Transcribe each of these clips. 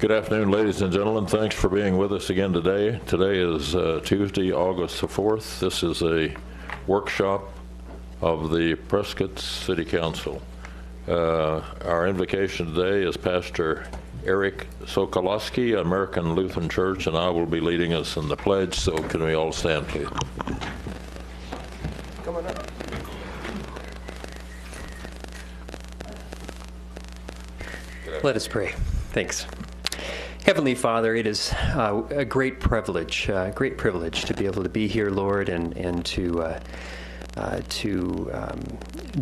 Good afternoon, ladies and gentlemen. Thanks for being with us again today. Today is Tuesday, August the 4th. This is a workshop of the Prescott City Council. Our invocation today is Pastor Eric Sokolowski, American Lutheran Church, and I will be leading us in the pledge. So can we all stand, please? Come on up. Let us pray. Thanks. Heavenly Father, it is a great privilege to be able to be here, Lord, and to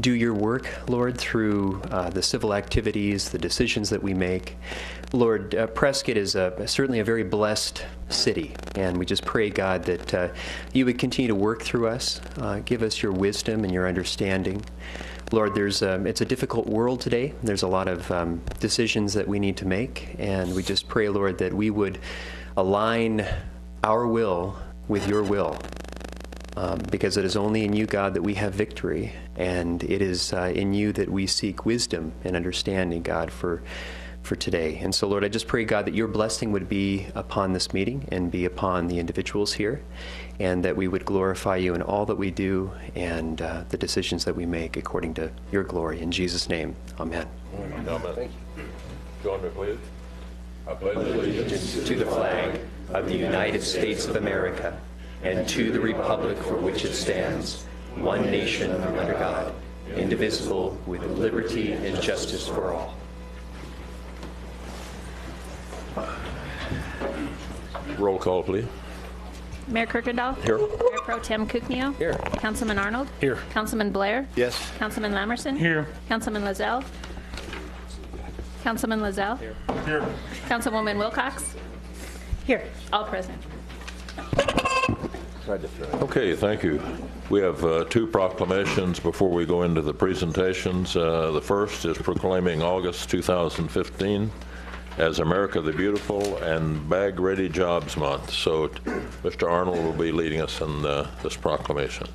do your work, Lord, through the civil activities, the decisions that we make. Lord, Prescott is certainly a very blessed city, and we just pray, God, that you would continue to work through us, give us your wisdom and your understanding. Lord, it's a difficult world today. There's a lot of decisions that we need to make, and we just pray, Lord, that we would align our will with your will, because it is only in you, God, that we have victory, and it is in you that we seek wisdom and understanding, God, for today. And so, Lord, I just pray, God, that your blessing would be upon this meeting and be upon the individuals here, and that we would glorify you in all that we do and the decisions that we make according to your glory. In Jesus' name, amen. Amen. Thank you. Join me, please. I pledge allegiance to the flag of the United States of America and to the republic for which it stands, one nation under God, indivisible, with liberty and justice for all. Roll call, please. Mayor Kirkendall? Here. Mayor Pro Tem Kuknio? Here. Councilman Arnold? Here. Councilman Blair? Yes. Councilman Lamerson? Here. Councilman Lazell? Councilman Lazell? Here. Councilwoman Wilcox? Here. All present. Okay, thank you. We have two proclamations before we go into the presentations. The first is proclaiming August 2015 as America the Beautiful and Bag Ready Jobs Month. So Mr. Arnold will be leading us in this proclamation.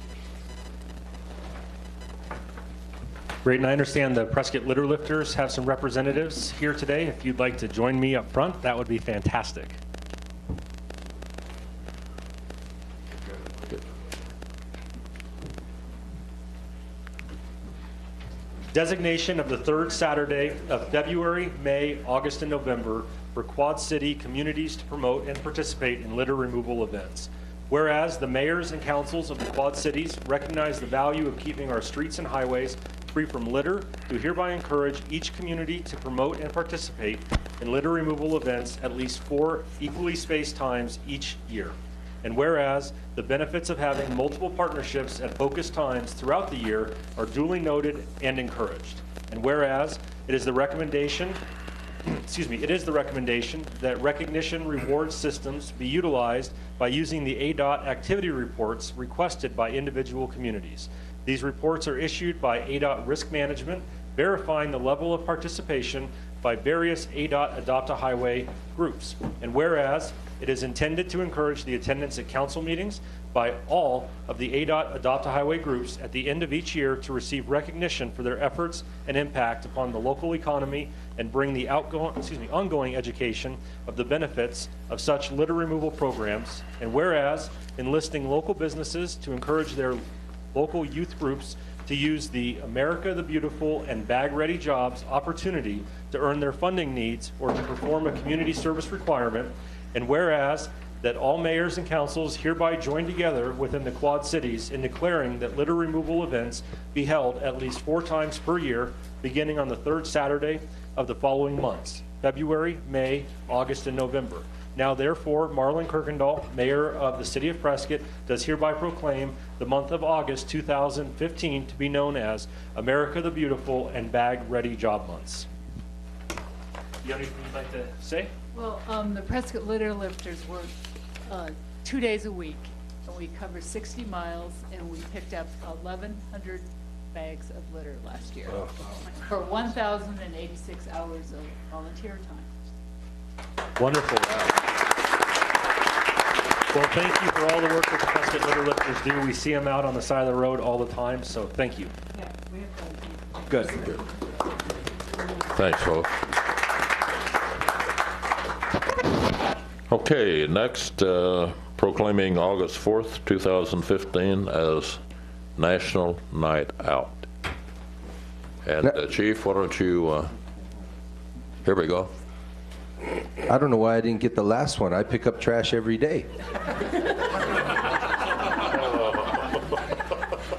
Great, and I understand the Prescott Litter Lifters have some representatives here today. If you'd like to join me up front, that would be fantastic. Designation of the third Saturday of February, May, August, and November for Quad City communities to promote and participate in litter removal events. Whereas the mayors and councils of the Quad Cities recognize the value of keeping our streets and highways free from litter, do hereby encourage each community to promote and participate in litter removal events at least 4 equally spaced times each year. And whereas the benefits of having multiple partnerships at focused times throughout the year are duly noted and encouraged. And whereas it is the recommendation, that recognition reward systems be utilized by using the ADOT activity reports requested by individual communities. These reports are issued by ADOT Risk Management, verifying the level of participation by various ADOT Adopt a Highway groups. And whereas it is intended to encourage the attendance at council meetings by all of the ADOT Adopt a Highway groups at the end of each year to receive recognition for their efforts and impact upon the local economy and bring the ongoing education of the benefits of such litter removal programs. And whereas enlisting local businesses to encourage their local youth groups to use the America the Beautiful and Bag Ready Jobs opportunity to earn their funding needs or to perform a community service requirement. And whereas that all mayors and councils hereby join together within the Quad Cities in declaring that litter removal events be held at least 4 times per year, beginning on the 3rd Saturday of the following months, February, May, August, and November. Now therefore, Marlon Kirkendall, Mayor of the City of Prescott, does hereby proclaim the month of August 2015 to be known as America the Beautiful and Bag Ready Job Months. Do you have anything you'd like to say? Well, the Prescott Litter Lifters work 2 days a week, and we cover 60 miles, and we picked up 1,100 bags of litter last year for 1,086 hours of volunteer time. Wonderful. Well, thank you for all the work that the Prescott Litter Lifters do. We see them out on the side of the road all the time, so thank you. Yeah, we have Good. Thanks, folks. Okay, next, proclaiming August 4th, 2015 as National Night Out. And Chief, why don't you, here we go. I don't know why I didn't get the last one. I pick up trash every day.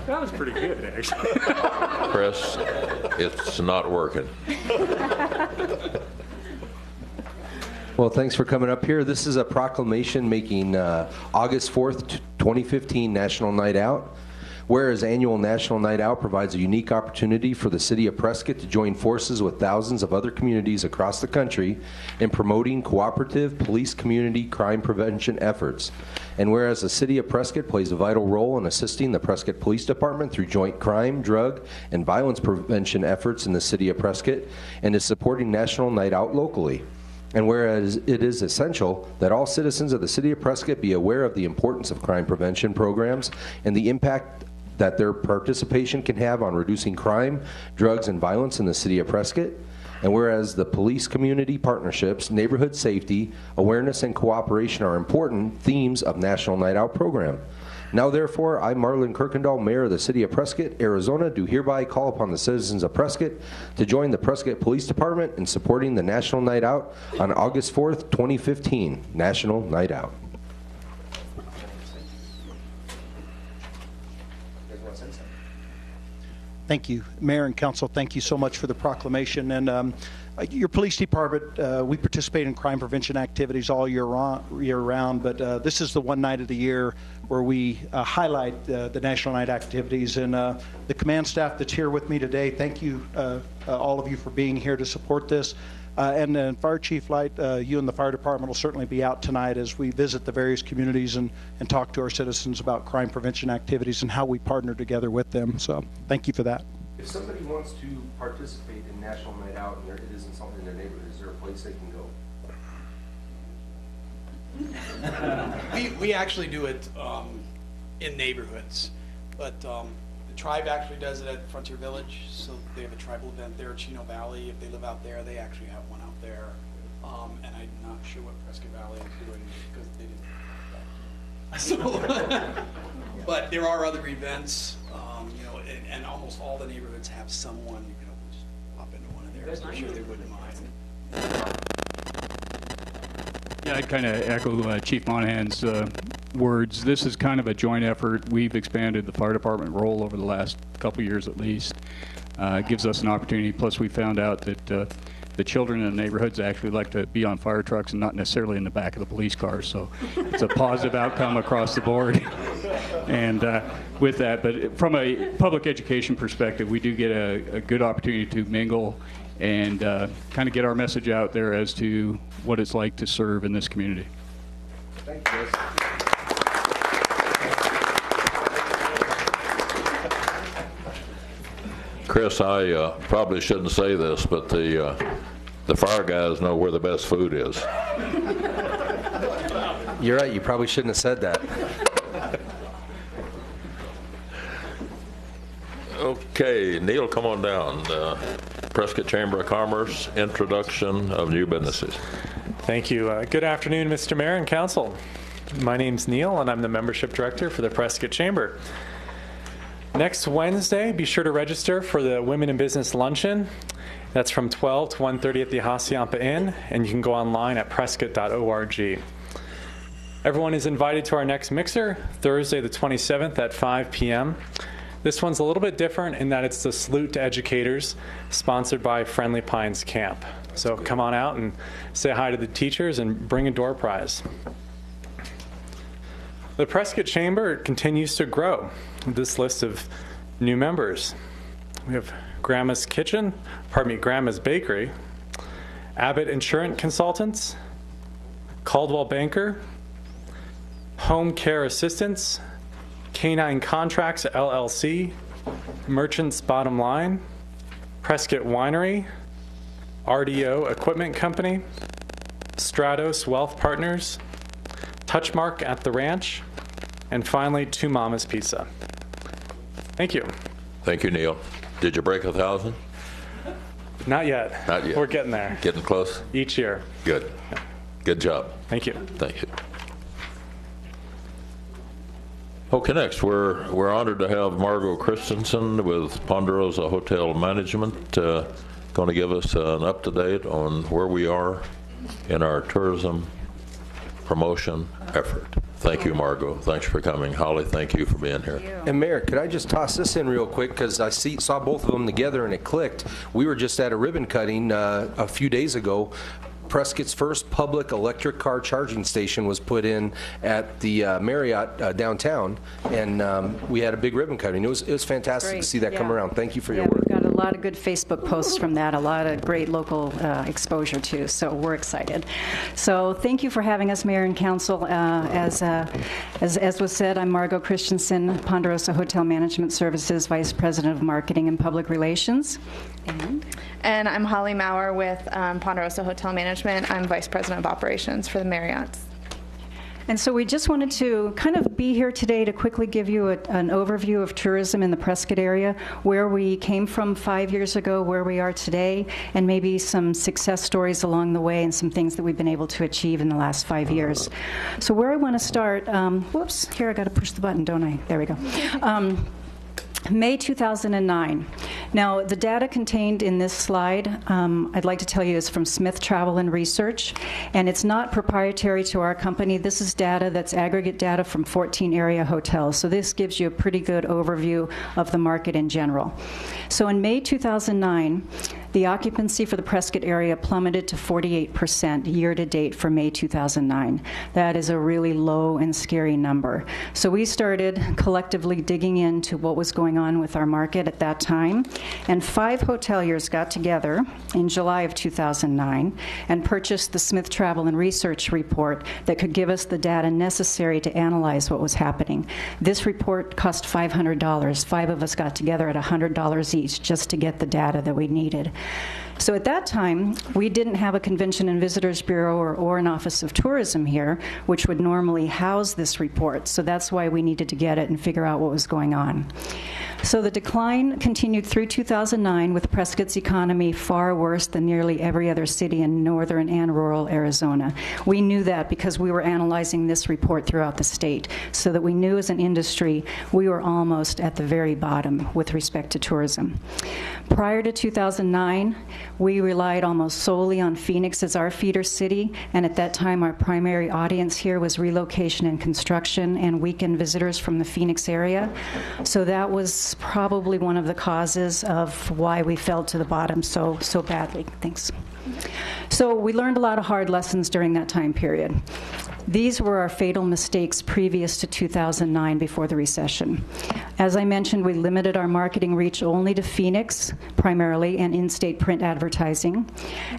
That was pretty good, actually. Chris, it's not working. Well, thanks for coming up here. This is a proclamation making August 4th, 2015 National Night Out. Whereas annual National Night Out provides a unique opportunity for the city of Prescott to join forces with thousands of other communities across the country in promoting cooperative police community crime prevention efforts. And whereas the city of Prescott plays a vital role in assisting the Prescott Police Department through joint crime, drug, and violence prevention efforts in the city of Prescott and is supporting National Night Out locally. And whereas it is essential that all citizens of the city of Prescott be aware of the importance of crime prevention programs and the impact that their participation can have on reducing crime, drugs, and violence in the city of Prescott. And whereas the police community partnerships, neighborhood safety, awareness, and cooperation are important themes of National Night Out program. Now therefore, I, Marlon Kirkendall, Mayor of the City of Prescott, Arizona, do hereby call upon the citizens of Prescott to join the Prescott Police Department in supporting the National Night Out on August 4th, 2015, National Night Out. Thank you, Mayor and Council. Thank you so much for the proclamation. And your police department, we participate in crime prevention activities all year round, but this is the one night of the year where we highlight the National Night activities. And the command staff that's here with me today, thank you, all of you, for being here to support this. And then Fire Chief Light, you and the fire department will certainly be out tonight as we visit the various communities and talk to our citizens about crime prevention activities and how we partner together with them. So thank you for that. If somebody wants to participate in National Night Out and it isn't something in their neighborhood, is there a place they can go? We actually do it in neighborhoods, but the tribe actually does it at Frontier Village, so they have a tribal event there at Chino Valley. If they live out there, they actually have one out there. And I'm not sure what Prescott Valley is doing because they didn't. So, but there are other events, you know, and almost all the neighborhoods have someone. You can always pop into one of theirs. I'm sure they wouldn't mind. Yeah, I'd kind of echo Chief Monahan's words. This is kind of a joint effort. We've expanded the fire department role over the last couple years at least. It gives us an opportunity. Plus, we found out that the children in the neighborhoods actually like to be on fire trucks and not necessarily in the back of the police cars. So it's a positive outcome across the board. And with that, but from a public education perspective, we do get a good opportunity to mingle and kind of get our message out there as to what it's like to serve in this community. Thank you, guys. Chris, I probably shouldn't say this, but the fire guys know where the best food is. You're right. You probably shouldn't have said that. Okay, Neil, come on down. Prescott Chamber of Commerce, introduction of new businesses. Thank you. Good afternoon, Mr. Mayor and Council. My name's Neil, and I'm the Membership Director for the Prescott Chamber. Next Wednesday, be sure to register for the Women in Business Luncheon. That's from 12 to 1:30 at the Hacienda Inn, and you can go online at prescott.org. Everyone is invited to our next mixer, Thursday the 27th at 5 p.m. This one's a little bit different in that it's the Salute to Educators, sponsored by Friendly Pines Camp. So come on out and say hi to the teachers and bring a door prize. The Prescott Chamber continues to grow with this list of new members. We have Grandma's Bakery, Abbott Insurance Consultants, Caldwell Banker, Home Care Assistants, Canine Contracts LLC, Merchants Bottom Line, Prescott Winery, RDO Equipment Company, Stratos Wealth Partners, Touchmark at the Ranch, and finally, Two Mamas Pizza. Thank you. Thank you, Neil. Did you break 1,000? Not yet. Not yet. We're getting there. Getting close? Each year. Good. Good job. Thank you. Thank you. Okay, next, we're honored to have Margot Christensen with Ponderosa Hotel Management going to give us an up-to-date on where we are in our tourism promotion effort. Thank you, Margot. Thanks for coming. Holly, thank you for being here. And Mayor, could I just toss this in real quick, because I saw both of them together and it clicked. We were just at a ribbon cutting a few days ago. Prescott's first public electric car charging station was put in at the Marriott downtown, and we had a big ribbon cutting. It was fantastic Great. to see that come Yeah. around. Thank you for your Yeah, work. we've got a lot of good Facebook posts from that, a lot of great local exposure too, so we're excited. So thank you for having us, Mayor and Council. As was said, I'm Margot Christensen, Ponderosa Hotel Management Services Vice President of Marketing and Public Relations. And I'm Holly Maurer with Ponderosa Hotel Management. I'm Vice President of Operations for the Marriotts. And so we just wanted to kind of be here today to quickly give you an overview of tourism in the Prescott area, where we came from 5 years ago, where we are today, and maybe some success stories along the way and some things that we've been able to achieve in the last 5 years. So where I want to start, whoops, here I got to push the button, don't I? There we go. May 2009. Now, the data contained in this slide, I'd like to tell you, is from Smith Travel and Research, and it's not proprietary to our company. This is data that's aggregate data from 14 area hotels. So this gives you a pretty good overview of the market in general. So in May 2009, the occupancy for the Prescott area plummeted to 48% year-to-date for May 2009. That is a really low and scary number. So we started collectively digging into what was going on with our market at that time, and 5 hoteliers got together in July of 2009 and purchased the Smith Travel and Research report that could give us the data necessary to analyze what was happening. This report cost $500. 5 of us got together at $100 each just to get the data that we needed. So at that time, we didn't have a Convention and Visitors Bureau or an Office of Tourism here, which would normally house this report. So that's why we needed to get it and figure out what was going on. So the decline continued through 2009, with Prescott's economy far worse than nearly every other city in northern and rural Arizona. We knew that because we were analyzing this report throughout the state, so that we knew as an industry we were almost at the very bottom with respect to tourism. Prior to 2009, we relied almost solely on Phoenix as our feeder city, and at that time our primary audience here was relocation and construction and weekend visitors from the Phoenix area. So that was probably one of the causes of why we fell to the bottom so badly. Thanks. So we learned a lot of hard lessons during that time period. These were our fatal mistakes previous to 2009, before the recession. As I mentioned, we limited our marketing reach only to Phoenix, primarily, and in-state print advertising.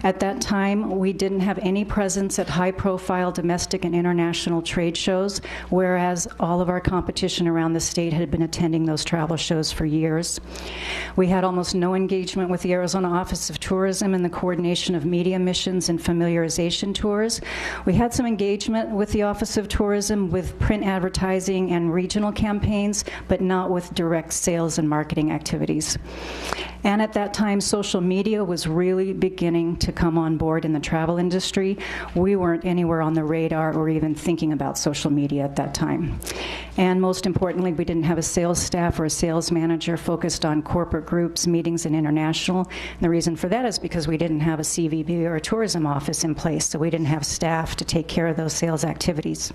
At that time, we didn't have any presence at high-profile domestic and international trade shows, whereas all of our competition around the state had been attending those travel shows for years. We had almost no engagement with the Arizona Office of Tourism in the coordination of media missions and familiarization tours. We had some engagement with the Office of Tourism with print advertising and regional campaigns, but not with direct sales and marketing activities. And at that time, social media was really beginning to come on board in the travel industry. We weren't anywhere on the radar or even thinking about social media at that time. And most importantly, we didn't have a sales staff or a sales manager focused on corporate groups, meetings, and international. And the reason for that is because we didn't have a CVB or a tourism office in place, so we didn't have staff to take care of those sales activities.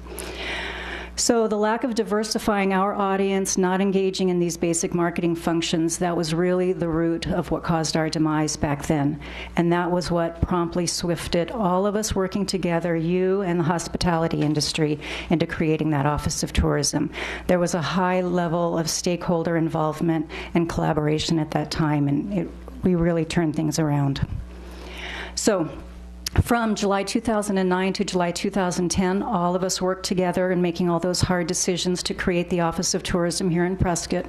So the lack of diversifying our audience, not engaging in these basic marketing functions, that was really the root of what caused our demise back then. And that was what promptly swifted all of us working together, you and the hospitality industry, into creating that Office of Tourism. There was a high level of stakeholder involvement and collaboration at that time, and we really turned things around. So from July 2009 to July 2010, all of us worked together in making all those hard decisions to create the Office of Tourism here in Prescott.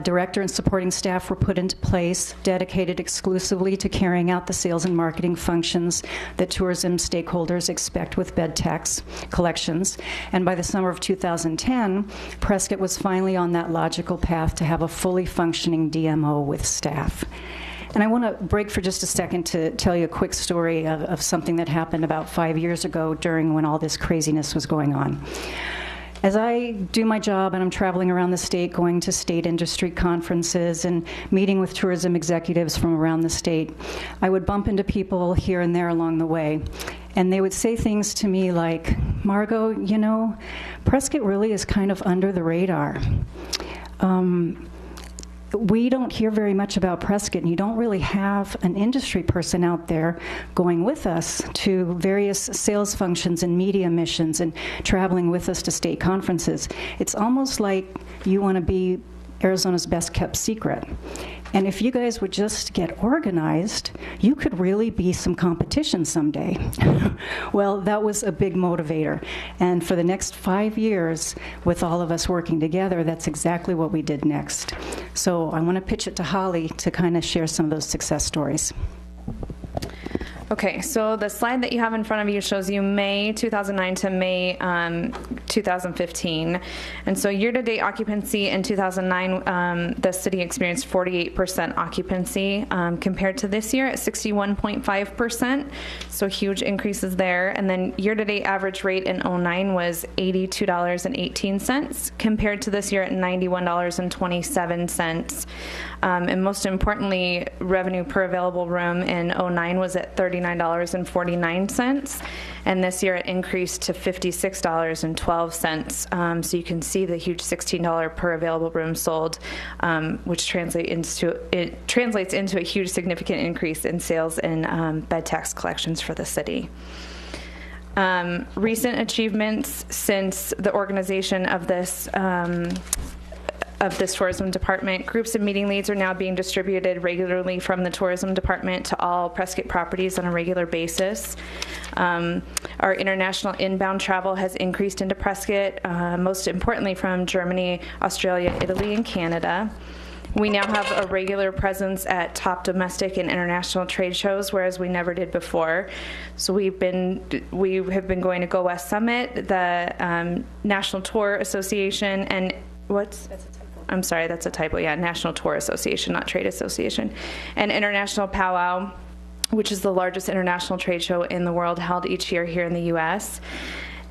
Director and supporting staff were put into place, dedicated exclusively to carrying out the sales and marketing functions that tourism stakeholders expect with bed tax collections. And by the summer of 2010, Prescott was finally on that logical path to have a fully functioning DMO with staff. And I want to break for just a second to tell you a quick story of something that happened about 5 years ago during when all this craziness was going on. As I do my job and I'm traveling around the state, going to state industry conferences and meeting with tourism executives from around the state, I would bump into people here and there along the way. And they would say things to me like, Margot, you know, Prescott really is kind of under the radar. We don't hear very much about Prescott, and you don't really have an industry person out there going with us to various sales functions and media missions and traveling with us to state conferences. It's almost like you want to be Arizona's best kept secret. And if you guys would just get organized, you could really be some competition someday. Well, that was a big motivator. And for the next 5 years, with all of us working together, that's exactly what we did next. So I want to pitch it to Holly to kind of share some of those success stories. Okay, so the slide that you have in front of you shows you May 2009 to May 2015. And so year-to-date occupancy in 2009, the city experienced 48% occupancy compared to this year at 61.5%. So huge increases there. And then year-to-date average rate in 2009 was $82.18 compared to this year at $91.27. And most importantly, revenue per available room in 2009 was at $39.49, and this year it increased to $56.12. So you can see the huge $16 per available room sold, which translates into a huge significant increase in sales and bed tax collections for the city. Recent achievements since the organization of this tourism department. Groups of meeting leads are now being distributed regularly from the tourism department to all Prescott properties on a regular basis. Our international inbound travel has increased into Prescott, most importantly from Germany, Australia, Italy, and Canada. We now have a regular presence at top domestic and international trade shows, whereas we never did before. So we have been going to Go West Summit, the National Tour Association, and I'm sorry, that's a typo. Yeah, National Tour Association, not Trade Association. And International Powwow, which is the largest international trade show in the world, held each year here in the U.S.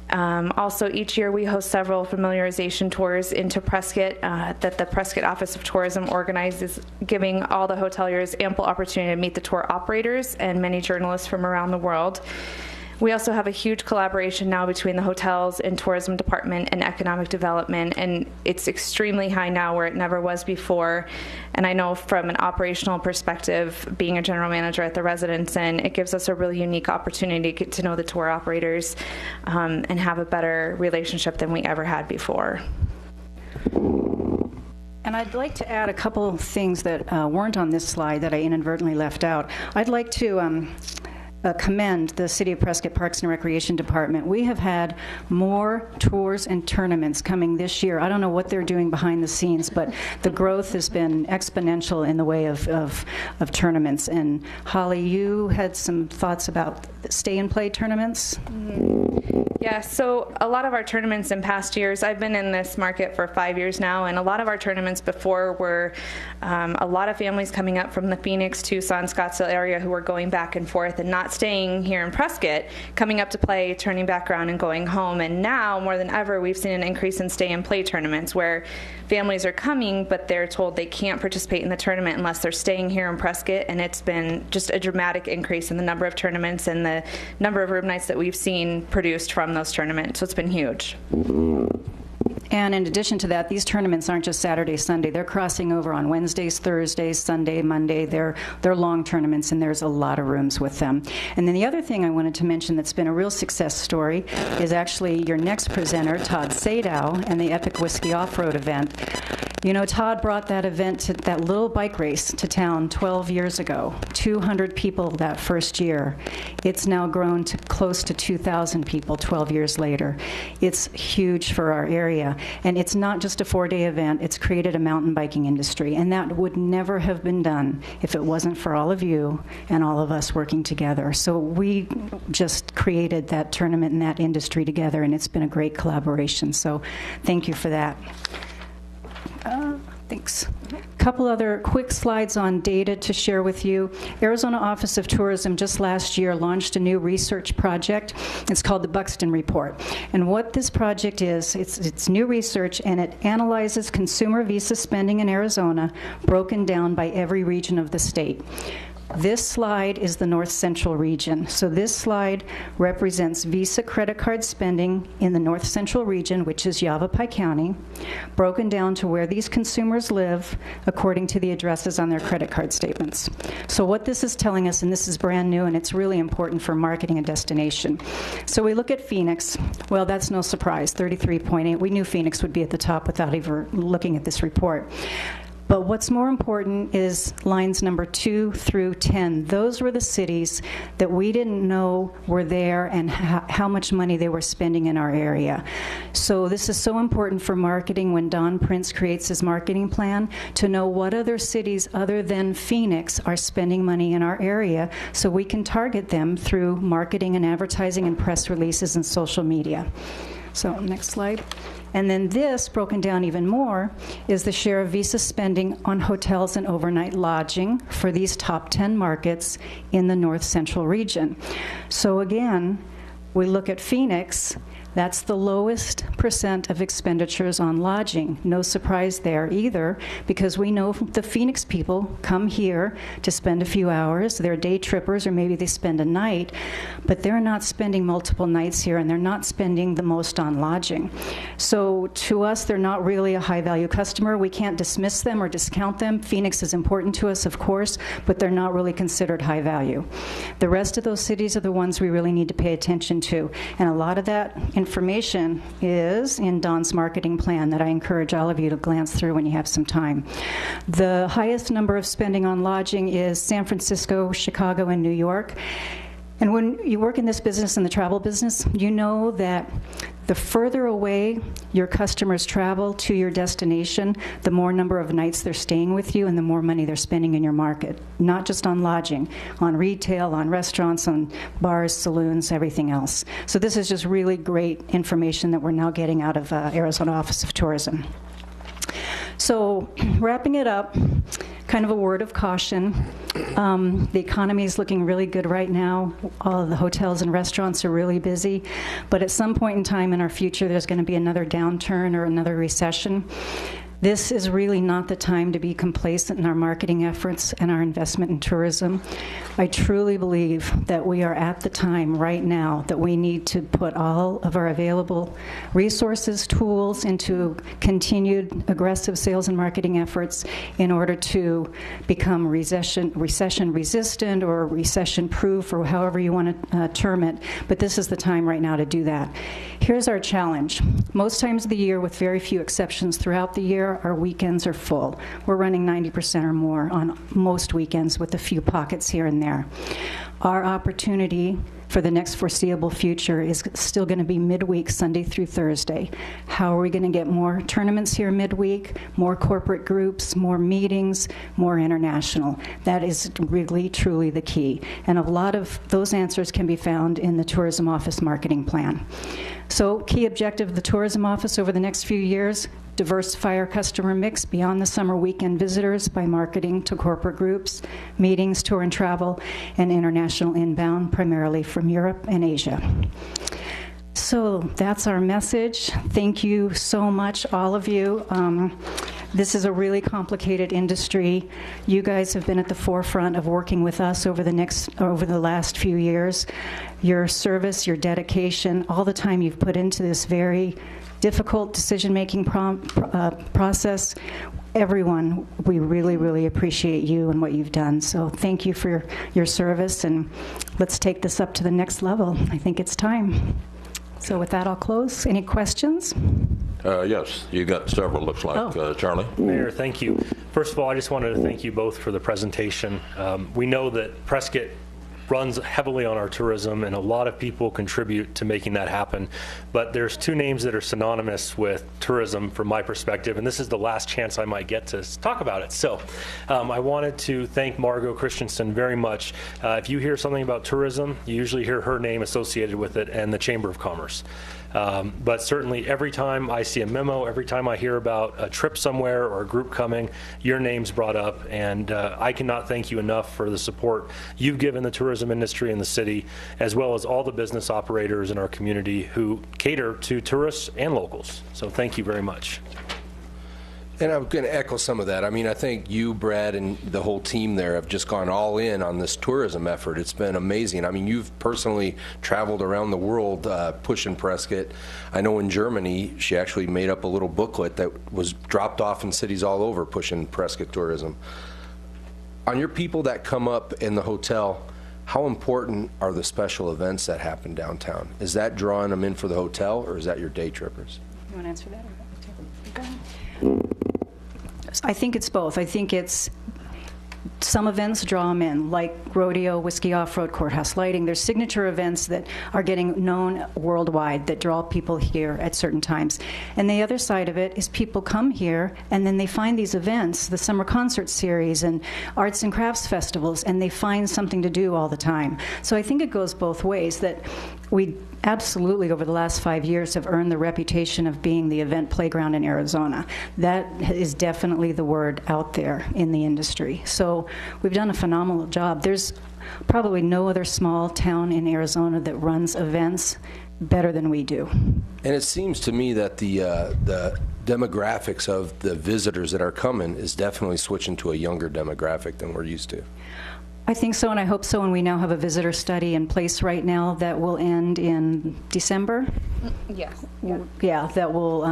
Also, each year we host several familiarization tours into Prescott that the Prescott Office of Tourism organizes, giving all the hoteliers ample opportunity to meet the tour operators and many journalists from around the world. We also have a huge collaboration now between the hotels and tourism department and economic development, and it's extremely high now where it never was before. And I know from an operational perspective, being a general manager at the Residence Inn, it gives us a really unique opportunity to get to know the tour operators and have a better relationship than we ever had before. And I'd like to add a couple things that weren't on this slide that I inadvertently left out. I'd like to commend the City of Prescott Parks and Recreation Department. We have had more tours and tournaments coming this year. I don't know what they're doing behind the scenes, but the growth has been exponential in the way of tournaments. And Holly, you had some thoughts about stay and play tournaments? Mm-hmm. Yeah, so a lot of our tournaments in past years, I've been in this market for 5 years now, and a lot of our tournaments before were a lot of families coming up from the Phoenix, Tucson, Scottsdale area who were going back and forth and not staying here in Prescott, coming up to play, turning back around and going home. And now, more than ever, we've seen an increase in stay and play tournaments where families are coming, but they're told they can't participate in the tournament unless they're staying here in Prescott. And it's been just a dramatic increase in the number of tournaments and the number of room nights that we've seen produced from those tournaments. So it's been huge. And in addition to that, these tournaments aren't just Saturday, Sunday. They're crossing over on Wednesdays, Thursdays, Sunday, Monday. They're long tournaments, and there's a lot of rooms with them. And then the other thing I wanted to mention that's been a real success story is actually your next presenter, Todd Sadow, and the Epic Whiskey Off-Road event. You know, Todd brought that event, to that little bike race, to town 12 years ago. 200 people that first year. It's now grown to close to 2,000 people 12 years later. It's huge for our area. And it's not just a 4-day event. It's created a mountain biking industry. And that would never have been done if it wasn't for all of you and all of us working together. So we just created that tournament and that industry together, and it's been a great collaboration. So thank you for that. Thanks. A couple other quick slides on data to share with you. Arizona Office of Tourism just last year launched a new research project. It's called the Buxton Report. And what this project is, it's new research, and it analyzes consumer visa spending in Arizona broken down by every region of the state. This slide is the North Central region. So this slide represents Visa credit card spending in the North Central region, which is Yavapai County, broken down to where these consumers live according to the addresses on their credit card statements. So what this is telling us, and this is brand new, and it's really important for marketing a destination. So we look at Phoenix. Well, that's no surprise, 33.8. We knew Phoenix would be at the top without even looking at this report. But what's more important is lines number 2 through 10. Those were the cities that we didn't know were there and how much money they were spending in our area. So this is so important for marketing when Don Prince creates his marketing plan, to know what other cities other than Phoenix are spending money in our area so we can target them through marketing and advertising and press releases and social media. So next slide. And then this, broken down even more, is the share of Visa spending on hotels and overnight lodging for these top 10 markets in the North Central region. So again, we look at Phoenix. That's the lowest percent of expenditures on lodging. No surprise there either, because we know the Phoenix people come here to spend a few hours. They're day trippers, or maybe they spend a night, but they're not spending multiple nights here, and they're not spending the most on lodging. So to us, they're not really a high-value customer. We can't dismiss them or discount them. Phoenix is important to us, of course, but they're not really considered high value. The rest of those cities are the ones we really need to pay attention to, and a lot of that information is in Don's marketing plan that I encourage all of you to glance through when you have some time. The highest number of spending on lodging is San Francisco, Chicago, and New York. And when you work in this business, in the travel business, you know that the further away your customers travel to your destination, the more number of nights they're staying with you and the more money they're spending in your market. Not just on lodging, on retail, on restaurants, on bars, saloons, everything else. So this is just really great information that we're now getting out of Arizona Office of Tourism. So wrapping it up, kind of a word of caution. The economy is looking really good right now. All of the hotels and restaurants are really busy. But at some point in time in our future, there's going to be another downturn or another recession. This is really not the time to be complacent in our marketing efforts and our investment in tourism. I truly believe that we are at the time right now that we need to put all of our available resources, tools into continued aggressive sales and marketing efforts in order to become recession resistant or recession proof, or however you want to term it. But this is the time right now to do that. Here's our challenge. Most times of the year, with very few exceptions throughout the year, our weekends are full. We're running 90% or more on most weekends, with a few pockets here and there. Our opportunity for the next foreseeable future is still going to be midweek, Sunday through Thursday. How are we going to get more tournaments here midweek, more corporate groups, more meetings, more international? That is really, truly the key. And a lot of those answers can be found in the Tourism Office marketing plan. So, key objective of the Tourism Office over the next few years: diversify our customer mix beyond the summer weekend visitors by marketing to corporate groups, meetings, tour and travel, and international inbound, primarily from Europe and Asia. So that's our message. Thank you so much, all of you. This is a really complicated industry. You guys have been at the forefront of working with us over the last few years. Your service, your dedication, all the time you've put into this very difficult decision-making process. Everyone, we really, really appreciate you and what you've done. So thank you for your service, and let's take this up to the next level. I think it's time. So with that, I'll close. Any questions? Yes, you got several, looks like. Charlie? Mayor, thank you. First of all, I just wanted to thank you both for the presentation. We know that Prescott runs heavily on our tourism, and a lot of people contribute to making that happen. But there's two names that are synonymous with tourism from my perspective, and this is the last chance I might get to talk about it. So I wanted to thank Margot Christensen very much. If you hear something about tourism, you usually hear her name associated with it and the Chamber of Commerce. But certainly every time I see a memo, every time I hear about a trip somewhere or a group coming, your name's brought up, and I cannot thank you enough for the support you've given the tourism industry in the city, as well as all the business operators in our community who cater to tourists and locals. So thank you very much. And I'm going to echo some of that. I mean, I think you, Brad, and the whole team there have just gone all in on this tourism effort. It's been amazing. I mean, you've personally traveled around the world pushing Prescott. I know in Germany, she actually made up a little booklet that was dropped off in cities all over pushing Prescott tourism. On your people that come up in the hotel, how important are the special events that happen downtown? Is that drawing them in for the hotel, or is that your day trippers? You want to answer that? I think it's both. I think it's some events draw them in, like rodeo, whiskey off-road, courthouse lighting. There's signature events that are getting known worldwide that draw people here at certain times. And the other side of it is people come here and then they find these events, the summer concert series and arts and crafts festivals, and they find something to do all the time. So I think it goes both ways, that we absolutely over the last 5 years have earned the reputation of being the event playground in Arizona. That is definitely the word out there in the industry. So we've done a phenomenal job. There's probably no other small town in Arizona that runs events better than we do. And it seems to me that the demographics of the visitors that are coming is definitely switching to a younger demographic than we're used to. I think so, and I hope so, and we now have a visitor study in place right now that will end in December. Yes. Yeah, that will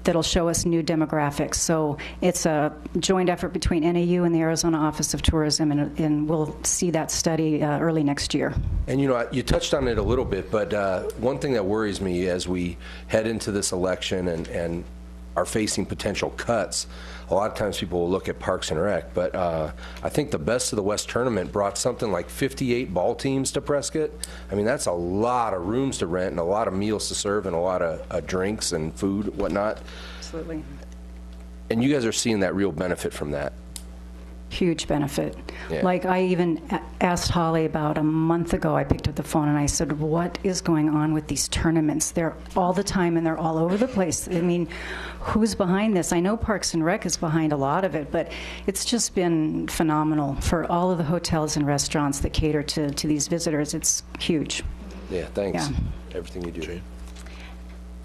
that'll show us new demographics. So it's a joint effort between NAU and the Arizona Office of Tourism, and we'll see that study early next year. And you know, you touched on it a little bit, but one thing that worries me as we head into this election and are facing potential cuts, a lot of times people will look at Parks and Rec, but I think the Best of the West tournament brought something like 58 ball teams to Prescott. I mean, that's a lot of rooms to rent and a lot of meals to serve and a lot of drinks and food, whatnot. Absolutely. And you guys are seeing that real benefit from that. Huge benefit. Yeah. Like I even asked Holly about a month ago, I picked up the phone and I said, what is going on with these tournaments? They're all the time and they're all over the place. I mean, who's behind this? I know Parks and Rec is behind a lot of it, but it's just been phenomenal for all of the hotels and restaurants that cater to these visitors. It's huge. Yeah, thanks. Yeah. Everything you do.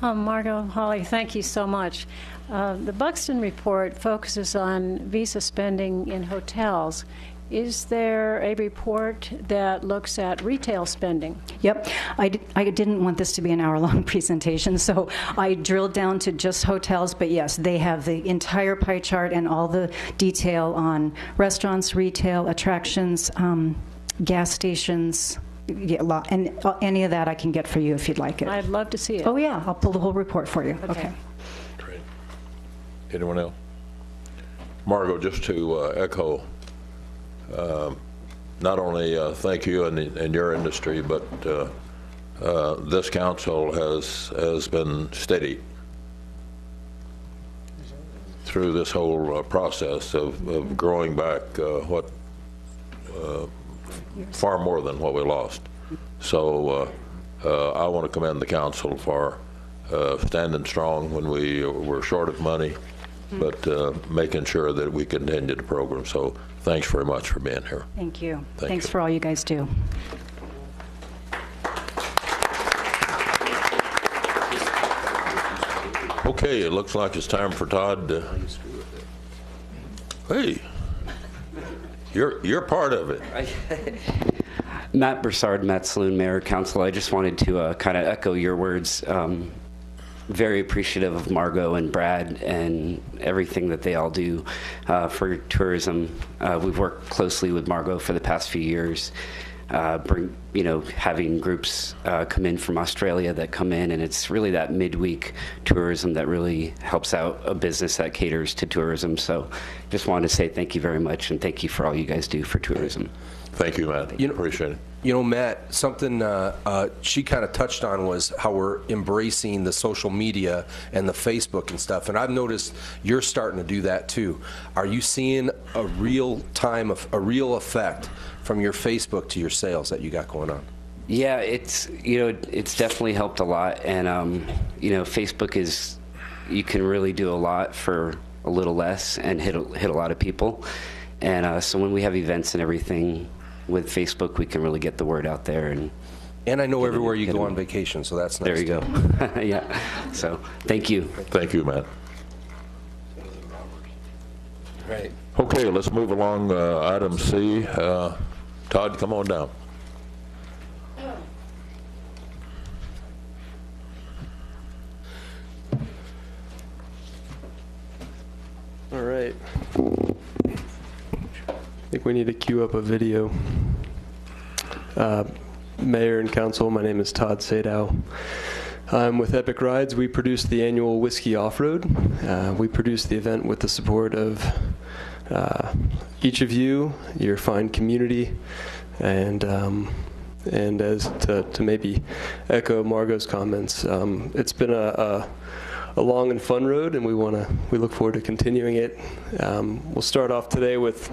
Margot, Holly, thank you so much. The Buxton report focuses on visa spending in hotels. Is there a report that looks at retail spending? Yep. I didn't want this to be an hour-long presentation, so I drilled down to just hotels, but yes, they have the entire pie chart and all the detail on restaurants, retail, attractions, gas stations, and any of that I can get for you if you'd like it. I'd love to see it. Oh, yeah. I'll pull the whole report for you. Okay. Great. Anyone else? Margot, just to echo, not only thank you and your industry, but this council has been steady through this whole process of growing back far more than what we lost. So I want to commend the council for standing strong when we were short of money, but making sure that we continue the program. So thanks very much for being here. Thank you. Thanks Thanks for all you guys do. Okay, it looks like it's time for Todd to... Hey, you're part of it. Matt Broussard, Matt Saloon, Mayor, Council. I just wanted to kind of echo your words. Very appreciative of Margot and Brad and everything that they all do for tourism. We've worked closely with Margot for the past few years, having groups come in from Australia that come in, and it's really that midweek tourism that really helps out a business that caters to tourism. So just wanted to say thank you very much, and thank you for all you guys do for tourism. Thank you, Matt. Appreciate it. You know, Matt, something she kind of touched on was how we're embracing the social media and the Facebook and stuff. And I've noticed you're starting to do that too. Are you seeing a real effect from your Facebook to your sales that you got going on? Yeah, it's definitely helped a lot. And Facebook is, you can really do a lot for a little less and hit a lot of people. And so when we have events and everything with Facebook, we can really get the word out there. And I know everywhere you go on vacation, so that's nice. There you go. Yeah. So thank you. Thank you, Matt. Right. Okay, let's move along. Item C. Todd, come on down. All right. I think we need to queue up a video. Mayor and Council, my name is Todd Sadow. I'm with Epic Rides. We produce the annual Whiskey Off-Road. We produce the event with the support of each of you, your fine community, and as to maybe echo Margot's comments, it's been a long and fun road, and we look forward to continuing it. We'll start off today with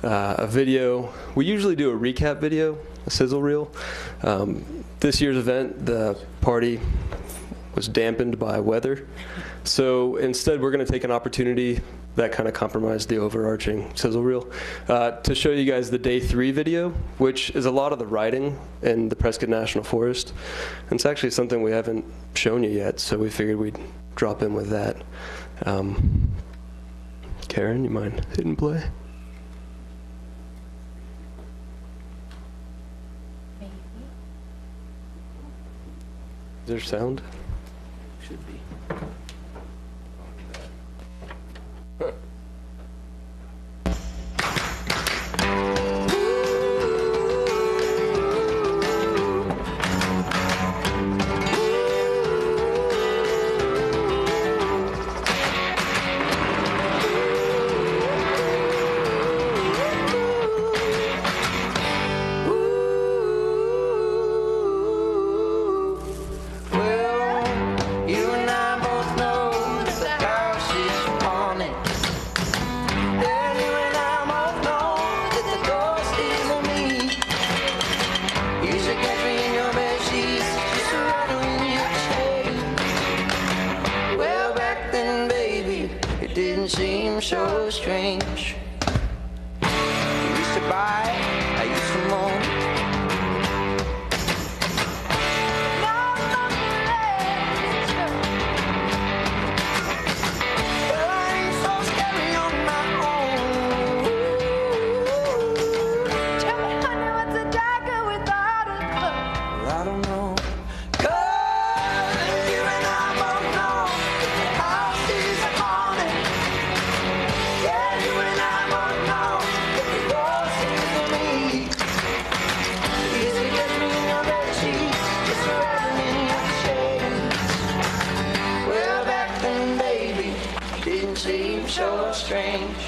a video. We usually do a recap video, a sizzle reel. This year's event, the party was dampened by weather. So instead, we're going to take an opportunity that kind of compromised the overarching sizzle reel to show you guys the day 3 video, which is a lot of the riding in the Prescott National Forest. And it's actually something we haven't shown you yet, so we figured we'd drop in with that. Karen, you mind hitting play? Is there sound? Should be. So strange. You used to buy, I used to moan. Now I'm not related. Well, I ain't so scary on my own. Tell me, honey, what's a dagger without a gun? Well, I don't know. 'Cause you and I both know the house is haunted. Yeah, you and I both know that the ghost is for me. Easy to get me in your bed sheets, just wrapping in your shades. Well, back then, baby, it didn't seem so strange.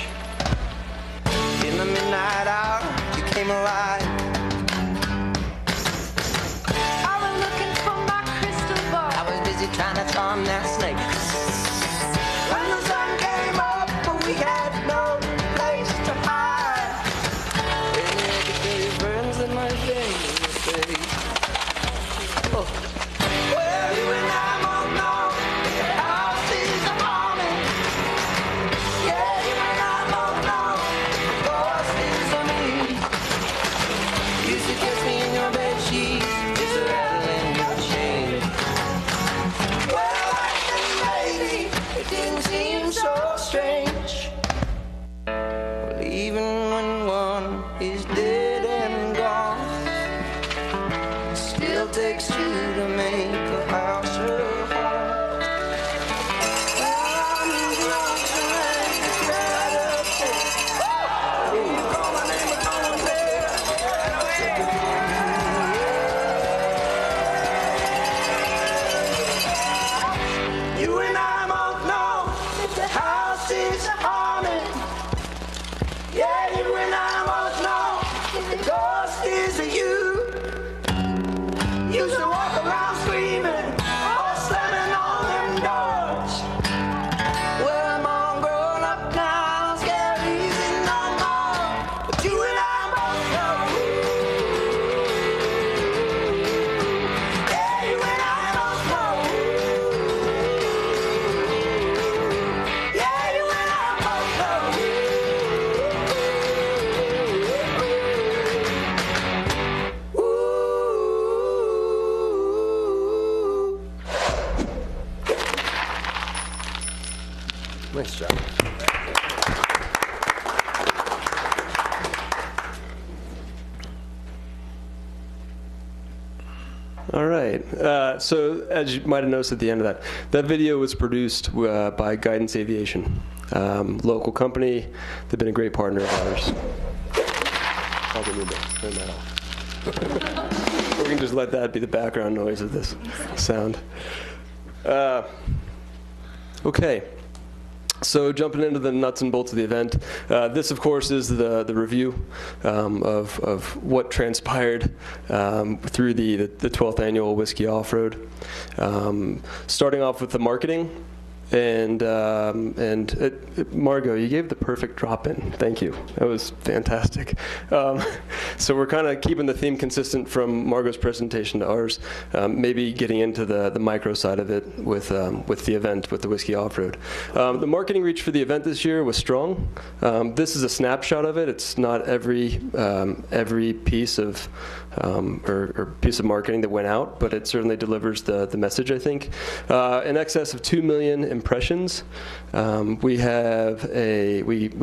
In the midnight hour, you came alive. I was looking for my crystal ball. I was busy trying to charm that snake. When the sun came up, we had no place to hide. And the educated burns in my face. Oh. Well, you and I both know that the house is haunted. Yeah, you and I both know that the ghost is on me. You used to kiss me in your bed sheets, just rattling your chain. Well, back then, baby, it didn't seem so strange. Well, even when one is dead and gone, it still takes two to make a house a home. Well, I'm drunk tonight, right up there. You call my name, but no one's there. You and I both know that the house is haunted. Yeah, you and I both know Nice job. All right. So as you might have noticed at the end of that video was produced by Guidance Aviation, local company. They've been a great partner of ours. Probably need to turn that off. Or we can just let that be the background noise of this sound. Okay. So jumping into the nuts and bolts of the event, this of course is the review of what transpired through the 12th annual Whiskey Off-Road. Starting off with the marketing. And Margot, you gave the perfect drop-in. Thank you. That was fantastic. So we're kind of keeping the theme consistent from Margot's presentation to ours, maybe getting into the micro side of it with the event, with the Whiskey Off-Road. The marketing reach for the event this year was strong. This is a snapshot of it. It's not every piece of or piece of marketing that went out, but it certainly delivers the message, I think. In excess of 2 million impressions. We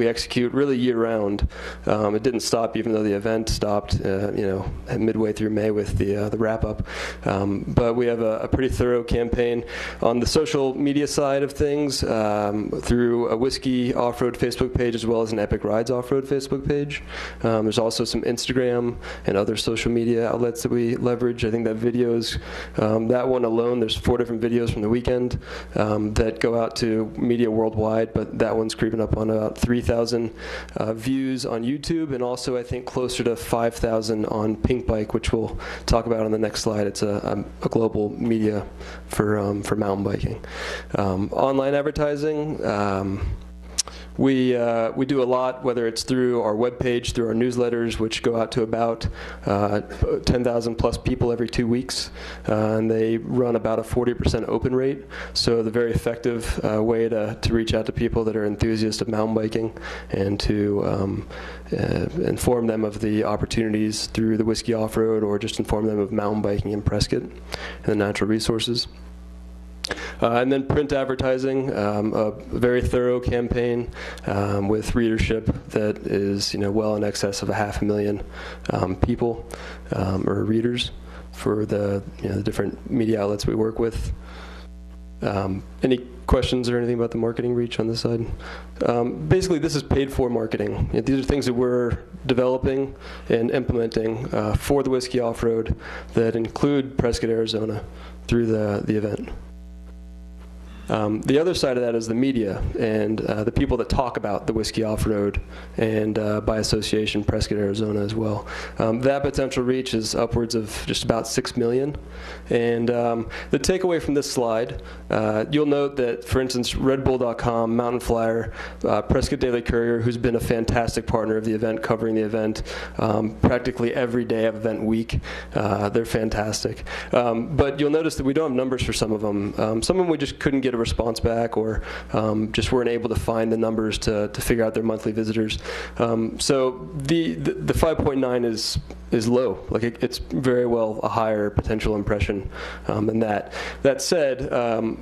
execute really year-round. It didn't stop even though the event stopped midway through May with the wrap-up. But we have a pretty thorough campaign on the social media side of things through a Whiskey Off-Road Facebook page as well as an Epic Rides Off-Road Facebook page. There's also some Instagram and other social media outlets that we leverage. I think that videos, that one alone, there's 4 different videos from the weekend that go out to media worldwide, but that one's creeping up on about 3,000 views on YouTube, and also I think closer to 5,000 on Pink Bike, which we'll talk about on the next slide. It's a global media for mountain biking. Online advertising. We do a lot, whether it's through our webpage, through our newsletters, which go out to about 10,000 plus people every 2 weeks, and they run about a 40% open rate. So the very effective way to reach out to people that are enthusiasts of mountain biking and to inform them of the opportunities through the Whiskey Off-Road, or just inform them of mountain biking in Prescott and the natural resources. And then print advertising, a very thorough campaign with readership that is, well in excess of 500,000 people or readers for the different media outlets we work with. Any questions or anything about the marketing reach on this side? Basically, this is paid for marketing. These are things that we're developing and implementing for the Whiskey Off-Road that include Prescott, Arizona through the event. The other side of that is the media and the people that talk about the Whiskey Off-Road, and by association, Prescott, Arizona as well. That potential reach is upwards of just about 6 million. And the takeaway from this slide, you'll note that, for instance, RedBull.com, Mountain Flyer, Prescott Daily Courier, who's been a fantastic partner of the event, covering the event practically every day of event week. They're fantastic. But you'll notice that we don't have numbers for some of them. Some of them we just couldn't get a response back, or just weren't able to find the numbers to figure out their monthly visitors. So the 5.9 is low. Like it's very well a higher potential impression than that. That said,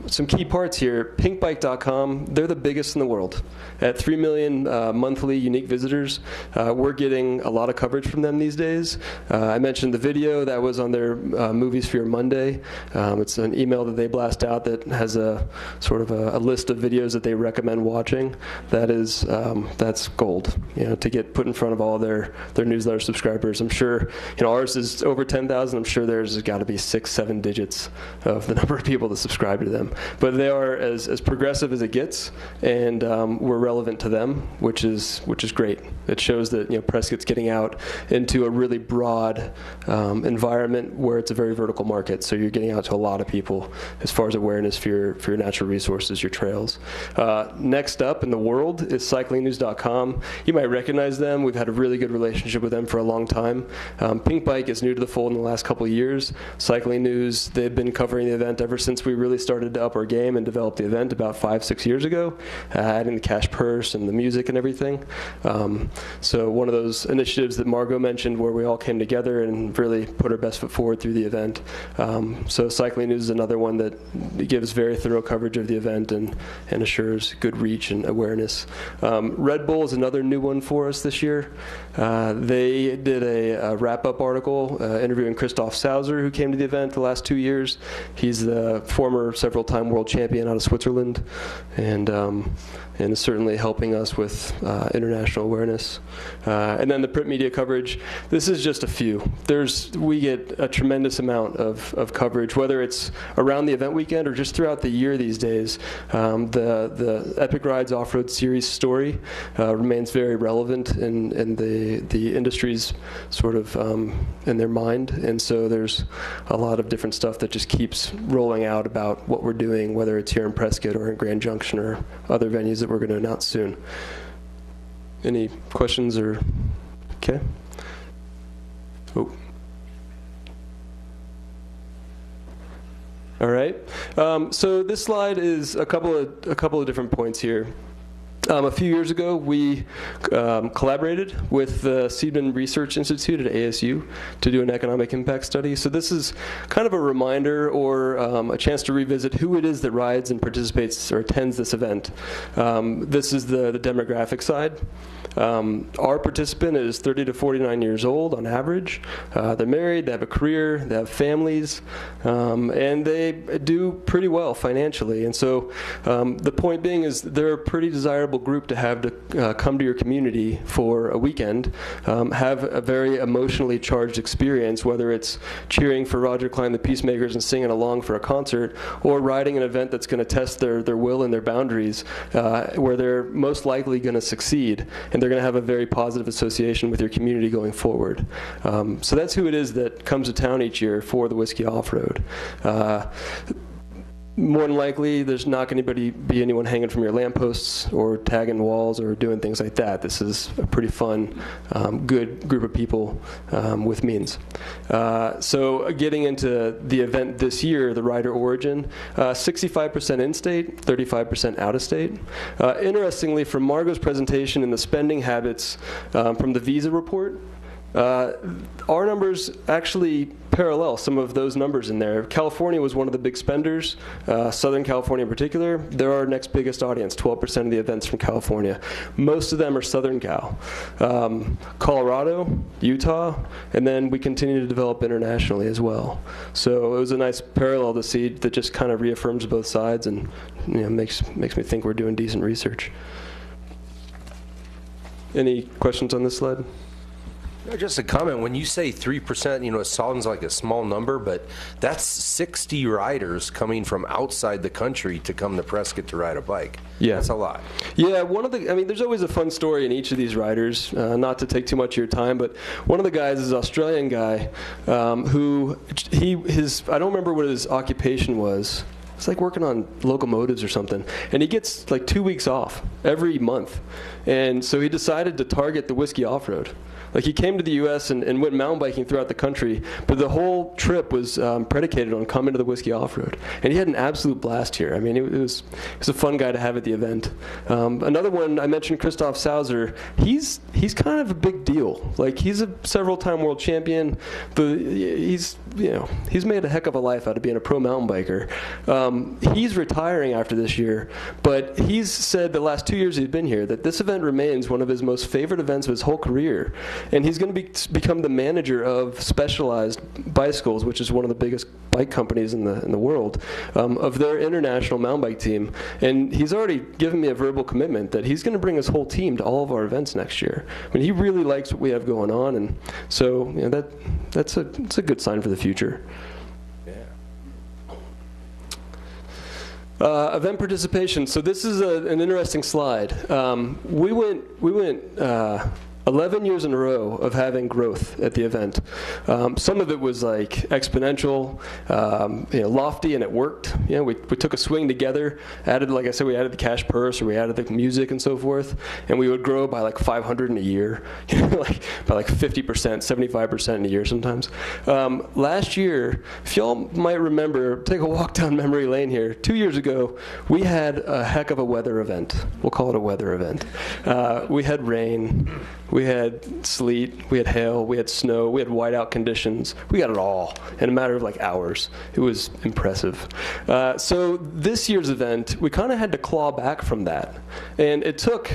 some key parts here. Pinkbike.com, they're the biggest in the world. At 3 million monthly unique visitors, we're getting a lot of coverage from them these days. I mentioned the video that was on their Movies for Your Monday. It's an email that they blast out that has a sort of a list of videos that they recommend watching. That's gold, to get put in front of all their newsletter subscribers. I'm sure, ours is over 10,000. I'm sure theirs has got to be 6-7 digits of the number of people that subscribe to them. But they are as progressive as it gets, and we're relevant to them, which is great. It shows that Prescott's getting out into a really broad environment where it's a very vertical market. So you're getting out to a lot of people as far as awareness for your natural resources, your trails. Next up in the world is cyclingnews.com. You might recognize them. We've had a really good relationship with them for a long time. Pink Bike is new to the fold in the last couple of years. Cycling News, they've been covering the event ever since we really started to up our game and develop the event about 5-6 years ago, adding the cash purse and the music and everything. So one of those initiatives that Margot mentioned where we all came together and really put our best foot forward through the event. So Cycling News is another one that gives very thorough coverage of the event and assures good reach and awareness. Red Bull is another new one for us this year. They did a wrap-up article interviewing Christoph Sauser, who came to the event the last 2 years. He's the former several-time world champion out of Switzerland, and is certainly helping us with international awareness. And then the print media coverage, this is just a few. We get a tremendous amount of coverage, whether it's around the event weekend or just throughout the year these days. The Epic Rides Off-Road Series story remains very relevant in the industry's sort of in their mind. And so there's a lot of different stuff that just keeps rolling out about what we're doing, whether it's here in Prescott or in Grand Junction or other venues that we're going to announce soon. Any questions or okay? Oh. All right. So this slide is a couple of different points here. A few years ago, we collaborated with the Seidman Research Institute at ASU to do an economic impact study. So this is kind of a reminder or a chance to revisit who it is that rides and participates or attends this event. This is the demographic side. Our participant is 30 to 49 years old on average. They're married, they have a career, they have families, and they do pretty well financially. And so the point being is they're a pretty desirable group to have to come to your community for a weekend, have a very emotionally charged experience, whether it's cheering for Roger Klein the Peacemakers and singing along for a concert, or riding an event that's going to test their will and their boundaries, where they're most likely going to succeed, and they're going to have a very positive association with your community going forward. So that's who it is that comes to town each year for the Whiskey Off-Road. More than likely, there's not going to be anyone hanging from your lampposts or tagging walls or doing things like that. This is a pretty fun, good group of people with means. So getting into the event this year, the rider origin, 65% in-state, 35% out-of-state. Interestingly, from Margot's presentation and the spending habits from the Visa report, our numbers actually parallel some of those numbers in there. California was one of the big spenders, Southern California in particular. They're our next biggest audience, 12% of the events from California. Most of them are Southern Cal. Colorado, Utah, and then we continue to develop internationally as well. So it was a nice parallel to see that just kind of reaffirms both sides and makes me think we're doing decent research. Any questions on this slide? Just a comment. When you say 3%, it sounds like a small number, but that's 60 riders coming from outside the country to come to Prescott to ride a bike. Yeah. That's a lot. Yeah, there's always a fun story in each of these riders, not to take too much of your time, but one of the guys is an Australian guy who, I don't remember what his occupation was. It's like working on locomotives or something. And he gets like 2 weeks off every month. And so he decided to target the Whiskey Off-Road. Like he came to the U.S. and went mountain biking throughout the country, but the whole trip was predicated on coming to the Whiskey Off-Road. And he had an absolute blast here. I mean, it was a fun guy to have at the event. Another one, I mentioned Christoph Sauser. He's kind of a big deal. Like he's a several-time world champion. He's made a heck of a life out of being a pro mountain biker. He's retiring after this year, but he's said the last 2 years he's been here that this event remains one of his most favorite events of his whole career. And he's going to become the manager of Specialized Bicycles, which is one of the biggest bike companies in the world, of their international mountain bike team. And he's already given me a verbal commitment that he's going to bring his whole team to all of our events next year. I mean, he really likes what we have going on, and so that's a good sign for the future. Event participation. So this is an interesting slide. We went 11 years in a row of having growth at the event. Some of it was like exponential, lofty, and it worked. We took a swing together, added, like I said, we added the cash purse, or we added the music and so forth, and we would grow by like 500 in a year, by like 50%, 75% in a year sometimes. Last year, if y'all might remember, take a walk down memory lane here. 2 years ago, we had a heck of a weather event. We'll call it a weather event. We had rain, we had sleet, we had hail, we had snow, we had whiteout conditions. We got it all in a matter of like hours. It was impressive. So this year's event, we kind of had to claw back from that. And it took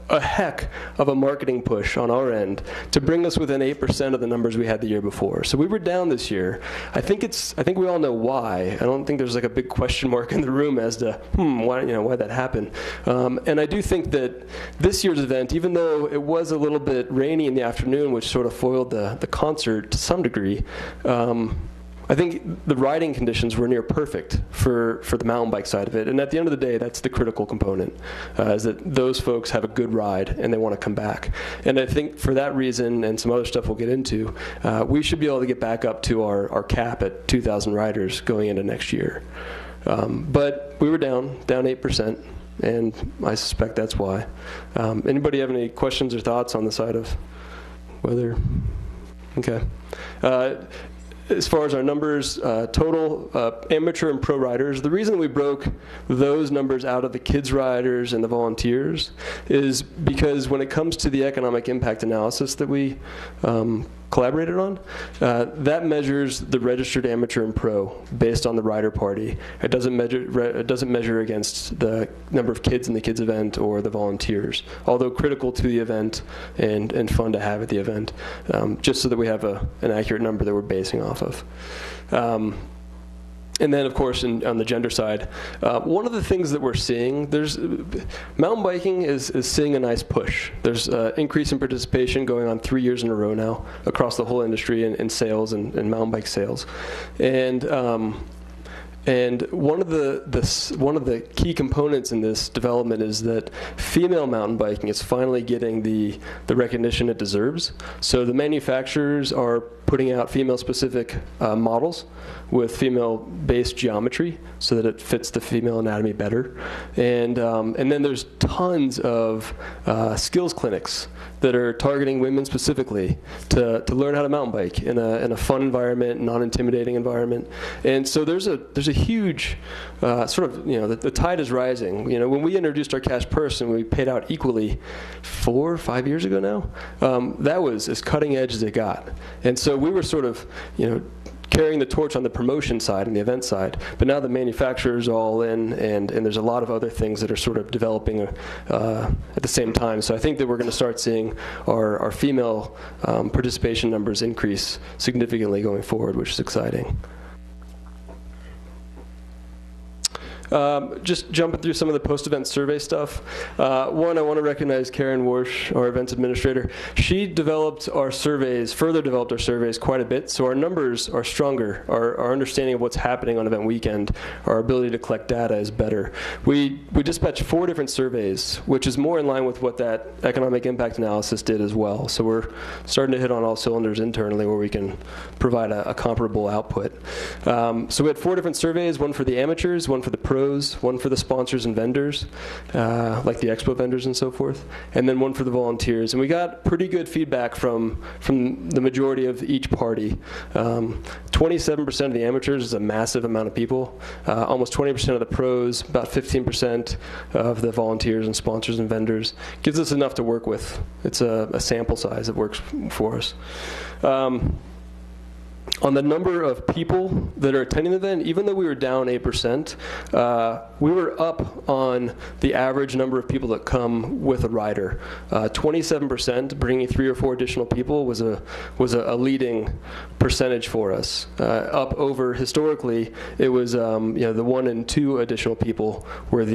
a heck of a marketing push on our end to bring us within 8% of the numbers we had the year before. So we were down this year. I think we all know why. I don't think there's like a big question mark in the room as to why that happened. And I do think that this year's event, even though it was a little bit rainy in the afternoon, which sort of foiled the concert to some degree, I think the riding conditions were near perfect for the mountain bike side of it. And at the end of the day, that's the critical component, is that those folks have a good ride and they want to come back. And I think for that reason, and some other stuff we'll get into, we should be able to get back up to our cap at 2,000 riders going into next year. But we were down 8%, and I suspect that's why. Anybody have any questions or thoughts on the side of weather? Okay. As far as our numbers, total amateur and pro riders, the reason we broke those numbers out of the kids riders and the volunteers is because when it comes to the economic impact analysis that we collaborated on, that measures the registered amateur and pro based on the rider party. It doesn't measure against the number of kids in the kids event or the volunteers, although critical to the event and fun to have at the event, just so that we have an accurate number that we're basing off of. And then, of course, on the gender side, one of the things that we're seeing, mountain biking is seeing a nice push. There's increase in participation going on 3 years in a row now across the whole industry in sales and mountain bike sales. And one of the key components in this development is that female mountain biking is finally getting the recognition it deserves. So the manufacturers are putting out female-specific models with female-based geometry so that it fits the female anatomy better. And then there's tons of skills clinics that are targeting women specifically to learn how to mountain bike in a fun environment, non-intimidating environment. And so there's a huge the tide is rising. When we introduced our cash purse and we paid out equally 4 or 5 years ago now, that was as cutting edge as it got. And so we were sort of, carrying the torch on the promotion side and the event side, but now the manufacturer's all in, and there's a lot of other things that are sort of developing at the same time. So I think that we're going to start seeing our female participation numbers increase significantly going forward, which is exciting. Just jumping through some of the post-event survey stuff. One, I want to recognize Karen Warsh, our events administrator. She further developed our surveys quite a bit, so our numbers are stronger. Our understanding of what's happening on event weekend, our ability to collect data is better. We dispatched 4 different surveys, which is more in line with what that economic impact analysis did as well. So we're starting to hit on all cylinders internally where we can provide a comparable output. So we had 4 different surveys, one for the amateurs, one for the pros, one for the sponsors and vendors, like the expo vendors and so forth, and then one for the volunteers. And we got pretty good feedback from the majority of each party. 27% of the amateurs is a massive amount of people. Almost 20% of the pros, about 15% of the volunteers and sponsors and vendors. Gives us enough to work with. It's a sample size that works for us. On the number of people that are attending the event, even though we were down 8%, we were up on the average number of people that come with a rider. 27%, bringing 3 or 4 additional people was a leading percentage for us. Up over historically, it was the 1 and 2 additional people were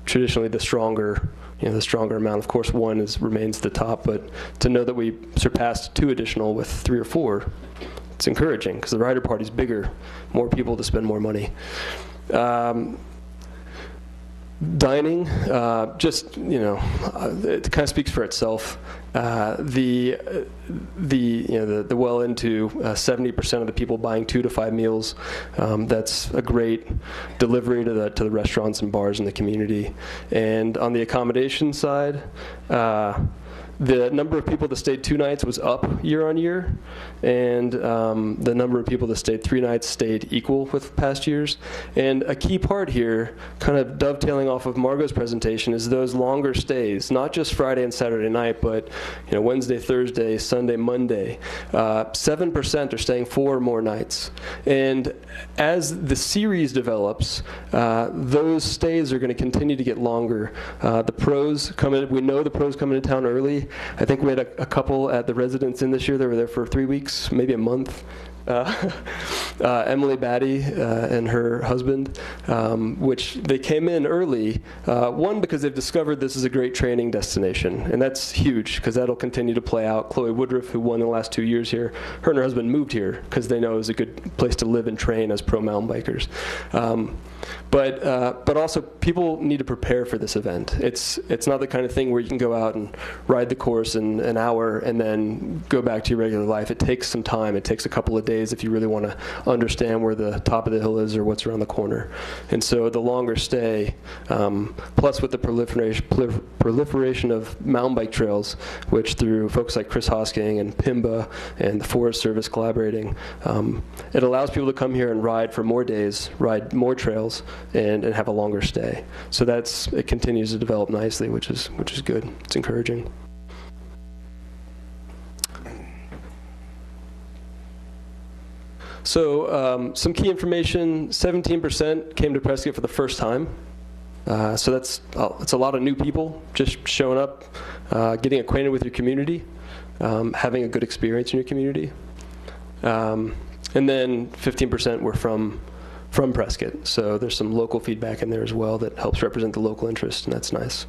traditionally the stronger. The stronger amount. Of course, 1 remains the top, but to know that we surpassed 2 additional with 3 or 4. It's encouraging because the rider party's bigger, more people to spend more money. Dining, it kind of speaks for itself. The well into 70% of the people buying 2 to 5 meals. That's a great delivery to the restaurants and bars in the community. And on the accommodation side, the number of people that stayed 2 nights was up year on year, and the number of people that stayed 3 nights stayed equal with past years. And a key part here, kind of dovetailing off of Margot's presentation, is those longer stays, not just Friday and Saturday night, but Wednesday, Thursday, Sunday, Monday. 7% are staying 4 or more nights. And as the series develops, those stays are going to continue to get longer. The pros come in, we know the pros come into town early. I think we had a couple at the Residence Inn this year that were there for 3 weeks, maybe a month. Emily Batty and her husband, which they came in early, one, because they've discovered this is a great training destination, and that's huge because that'll continue to play out. Chloe Woodruff, who won the last 2 years here, her and her husband moved here because they know it's a good place to live and train as pro mountain bikers. But also people need to prepare for this event. It's not the kind of thing where you can go out and ride the course in an hour and then go back to your regular life. It takes some time. It takes a couple of days if you really want to understand where the top of the hill is or what's around the corner. And so the longer stay, plus with the proliferation of mountain bike trails, which through folks like Chris Hosking and PIMBA and the Forest Service collaborating, it allows people to come here and ride for more days, ride more trails, and have a longer stay. So it continues to develop nicely, which is good. It's encouraging. So some key information: 17% came to Prescott for the first time. So it's a lot of new people just showing up, getting acquainted with your community, having a good experience in your community. And then 15% were from Prescott. So there's some local feedback in there as well that helps represent the local interest, and that's nice.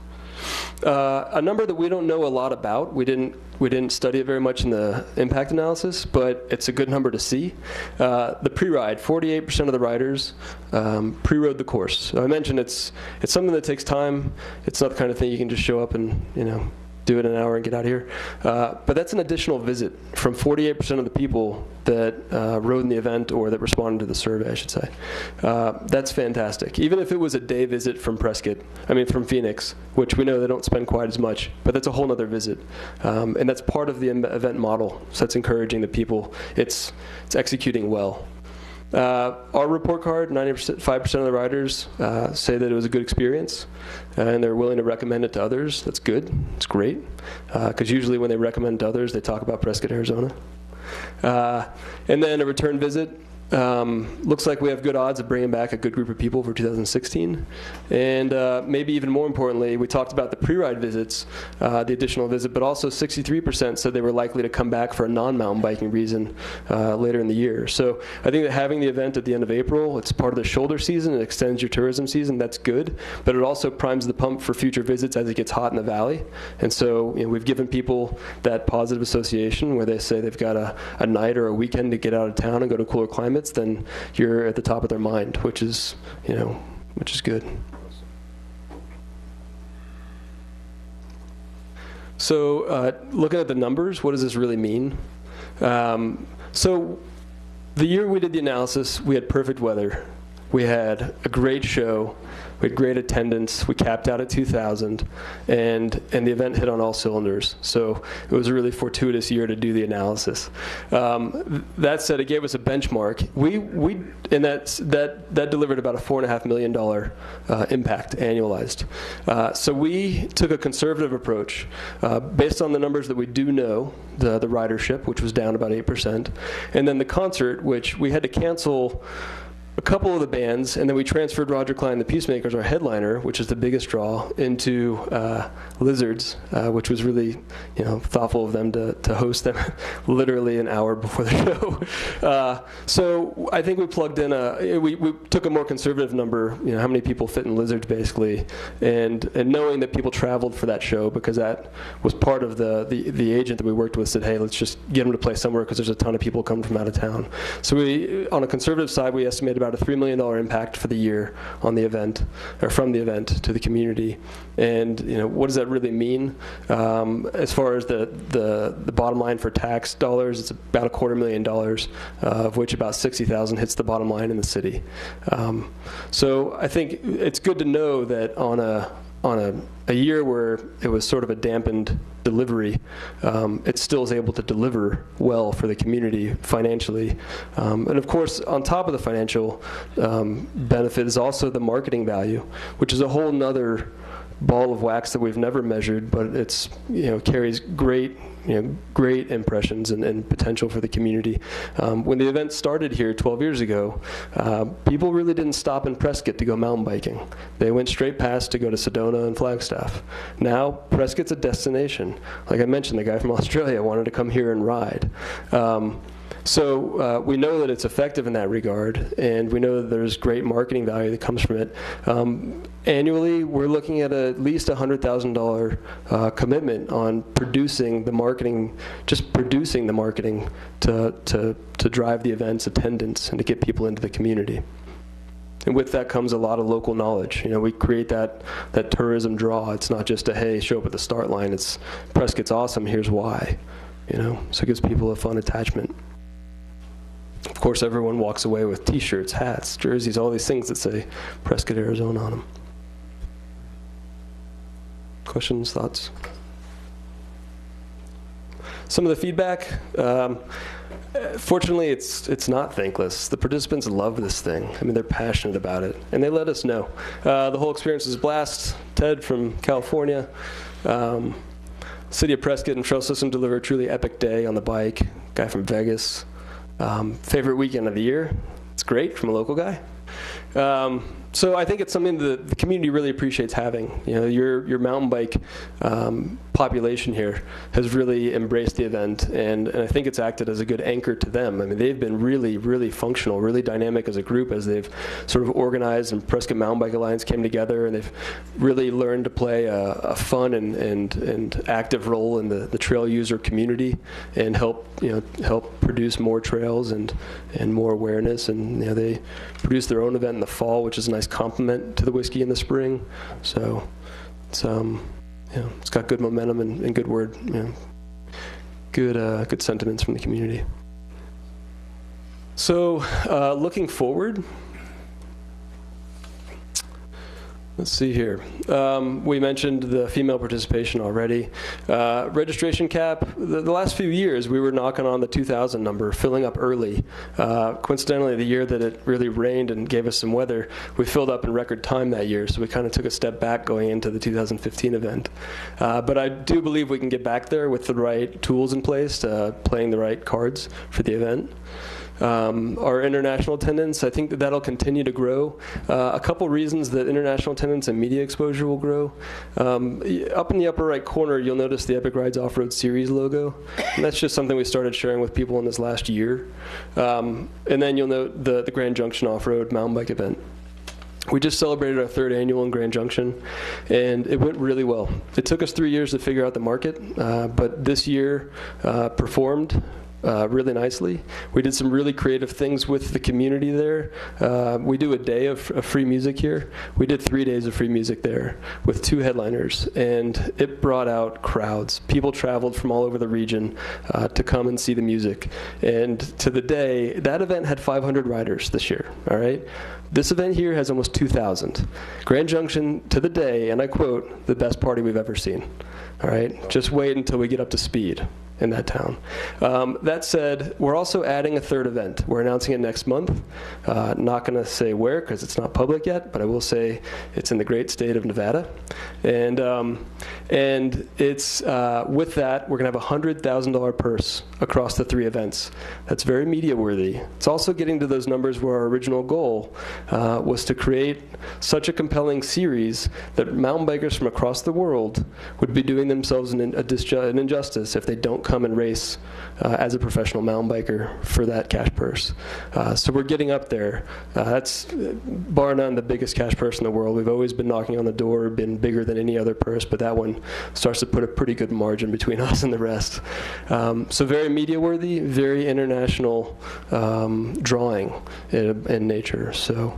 A number that we don't know a lot about, we didn't study it very much in the impact analysis, but it's a good number to see. The pre-ride, 48% of the riders pre-rode the course. So I mentioned it's something that takes time. It's not the kind of thing you can just show up and do it in an hour and get out of here. But that's an additional visit from 48% of the people that rode in the event or that responded to the survey, I should say. That's fantastic. Even if it was a day visit from Phoenix, which we know they don't spend quite as much, but that's a whole other visit. And that's part of the event model. So that's encouraging the people. It's executing well. Our report card, 95% of the riders say that it was a good experience, and they're willing to recommend it to others. That's good. It's great, because usually when they recommend it to others, they talk about Prescott, Arizona. And then a return visit. Looks like we have good odds of bringing back a good group of people for 2016. And maybe even more importantly, we talked about the pre-ride visits, the additional visit, but also 63% said they were likely to come back for a non-mountain biking reason later in the year. So I think that having the event at the end of April, it's part of the shoulder season, it extends your tourism season, that's good, but it also primes the pump for future visits as it gets hot in the valley. And so we've given people that positive association where they say they've got a night or a weekend to get out of town and go to cooler climates, then you're at the top of their mind, which is good. So looking at the numbers, what does this really mean? So the year we did the analysis, we had perfect weather. We had a great show. We had great attendance. We capped out at 2,000, and the event hit on all cylinders. So it was a really fortuitous year to do the analysis. That said, it gave us a benchmark. And that delivered about a $4.5 million impact annualized. So we took a conservative approach based on the numbers that we do know, the ridership, which was down about 8%, and then the concert, which we had to cancel a couple of the bands, and then we transferred Roger Klein, the Peacemakers, our headliner, which is the biggest draw, into Lizards, which was really thoughtful of them to host them literally an hour before the show. So I think we plugged in we took a more conservative number, how many people fit in Lizards basically, and knowing that people traveled for that show, because that was part of the agent that we worked with said, hey, let's just get them to play somewhere because there's a ton of people coming from out of town. So we, on a conservative side, we estimated about about a $3 million impact for the year on the event, or from the event to the community. And what does that really mean? As far as the bottom line for tax dollars, it's about $250,000, of which about $60,000 hits the bottom line in the city. So I think it's good to know that on a year where it was sort of a dampened delivery, it still is able to deliver well for the community financially. And of course, on top of the financial benefit is also the marketing value, which is a whole nother ball of wax that we've never measured, but it's carries great impressions and potential for the community. When the event started here 12 years ago, people really didn't stop in Prescott to go mountain biking. They went straight past to go to Sedona and Flagstaff. Now, Prescott's a destination. Like I mentioned, the guy from Australia wanted to come here and ride. So we know that it's effective in that regard, and we know that there's great marketing value that comes from it. Annually, we're looking at least $100,000 commitment on producing the marketing, just producing the marketing to drive the event's attendance and to get people into the community. And with that comes a lot of local knowledge. We create that tourism draw. It's not just a, hey, show up at the start line. It's Prescott's awesome, here's why. So it gives people a fun attachment. Of course, everyone walks away with T-shirts, hats, jerseys, all these things that say Prescott, Arizona on them. Questions, thoughts? Some of the feedback. Fortunately, it's not thankless. The participants love this thing. I mean, they're passionate about it, and they let us know. The whole experience is a blast. Ted from California. City of Prescott and Trail System deliver a truly epic day on the bike. Guy from Vegas. Favorite weekend of the year. It's great from a local guy. So I think it's something that the community really appreciates having. Your mountain bike population here has really embraced the event, and I think it's acted as a good anchor to them. I mean, they've been really, really functional, really dynamic as a group as they've sort of organized, and Prescott Mountain Bike Alliance came together, and they've really learned to play a fun and active role in the trail user community and help produce more trails and more awareness. And they produce their own event in the fall, which is a nice complement to the whiskey in the spring. So it's got good momentum and good word, good sentiments from the community. So looking forward, let's see here. We mentioned the female participation already. Registration cap, the last few years we were knocking on the 2,000 number, filling up early. Coincidentally, the year that it really rained and gave us some weather, we filled up in record time that year, so we kind of took a step back going into the 2015 event. But I do believe we can get back there with the right tools in place, playing the right cards for the event. Our international attendance, I think that'll continue to grow. A couple reasons that international attendance and media exposure will grow. Up in the upper right corner, you'll notice the Epic Rides Off-Road Series logo. And that's just something we started sharing with people in this last year. And then you'll note the Grand Junction Off-Road mountain bike event. We just celebrated our 3rd annual in Grand Junction, and it went really well. It took us 3 years to figure out the market, but this year performed really nicely. We did some really creative things with the community there. We do a day of free music here. We did 3 days of free music there with 2 headliners, and it brought out crowds. People traveled from all over the region to come and see the music. And to the day, that event had 500 riders this year, all right? This event here has almost 2,000. Grand Junction, to the day, and I quote, the best party we've ever seen, all right? Just wait until we get up to speed in that town. That said, we're also adding a 3rd event. We're announcing it next month. Not going to say where because it's not public yet, but I will say it's in the great state of Nevada. And it's with that, we're going to have a $100,000 purse across the 3 events. That's very media worthy. It's also getting to those numbers where our original goal was to create such a compelling series that mountain bikers from across the world would be doing themselves an injustice if they don't come and race as a professional mountain biker for that cash purse. So we're getting up there. That's bar none the biggest cash purse in the world. We've always been knocking on the door, been bigger than any other purse, but that one starts to put a pretty good margin between us and the rest. So very media worthy, very international drawing in nature. So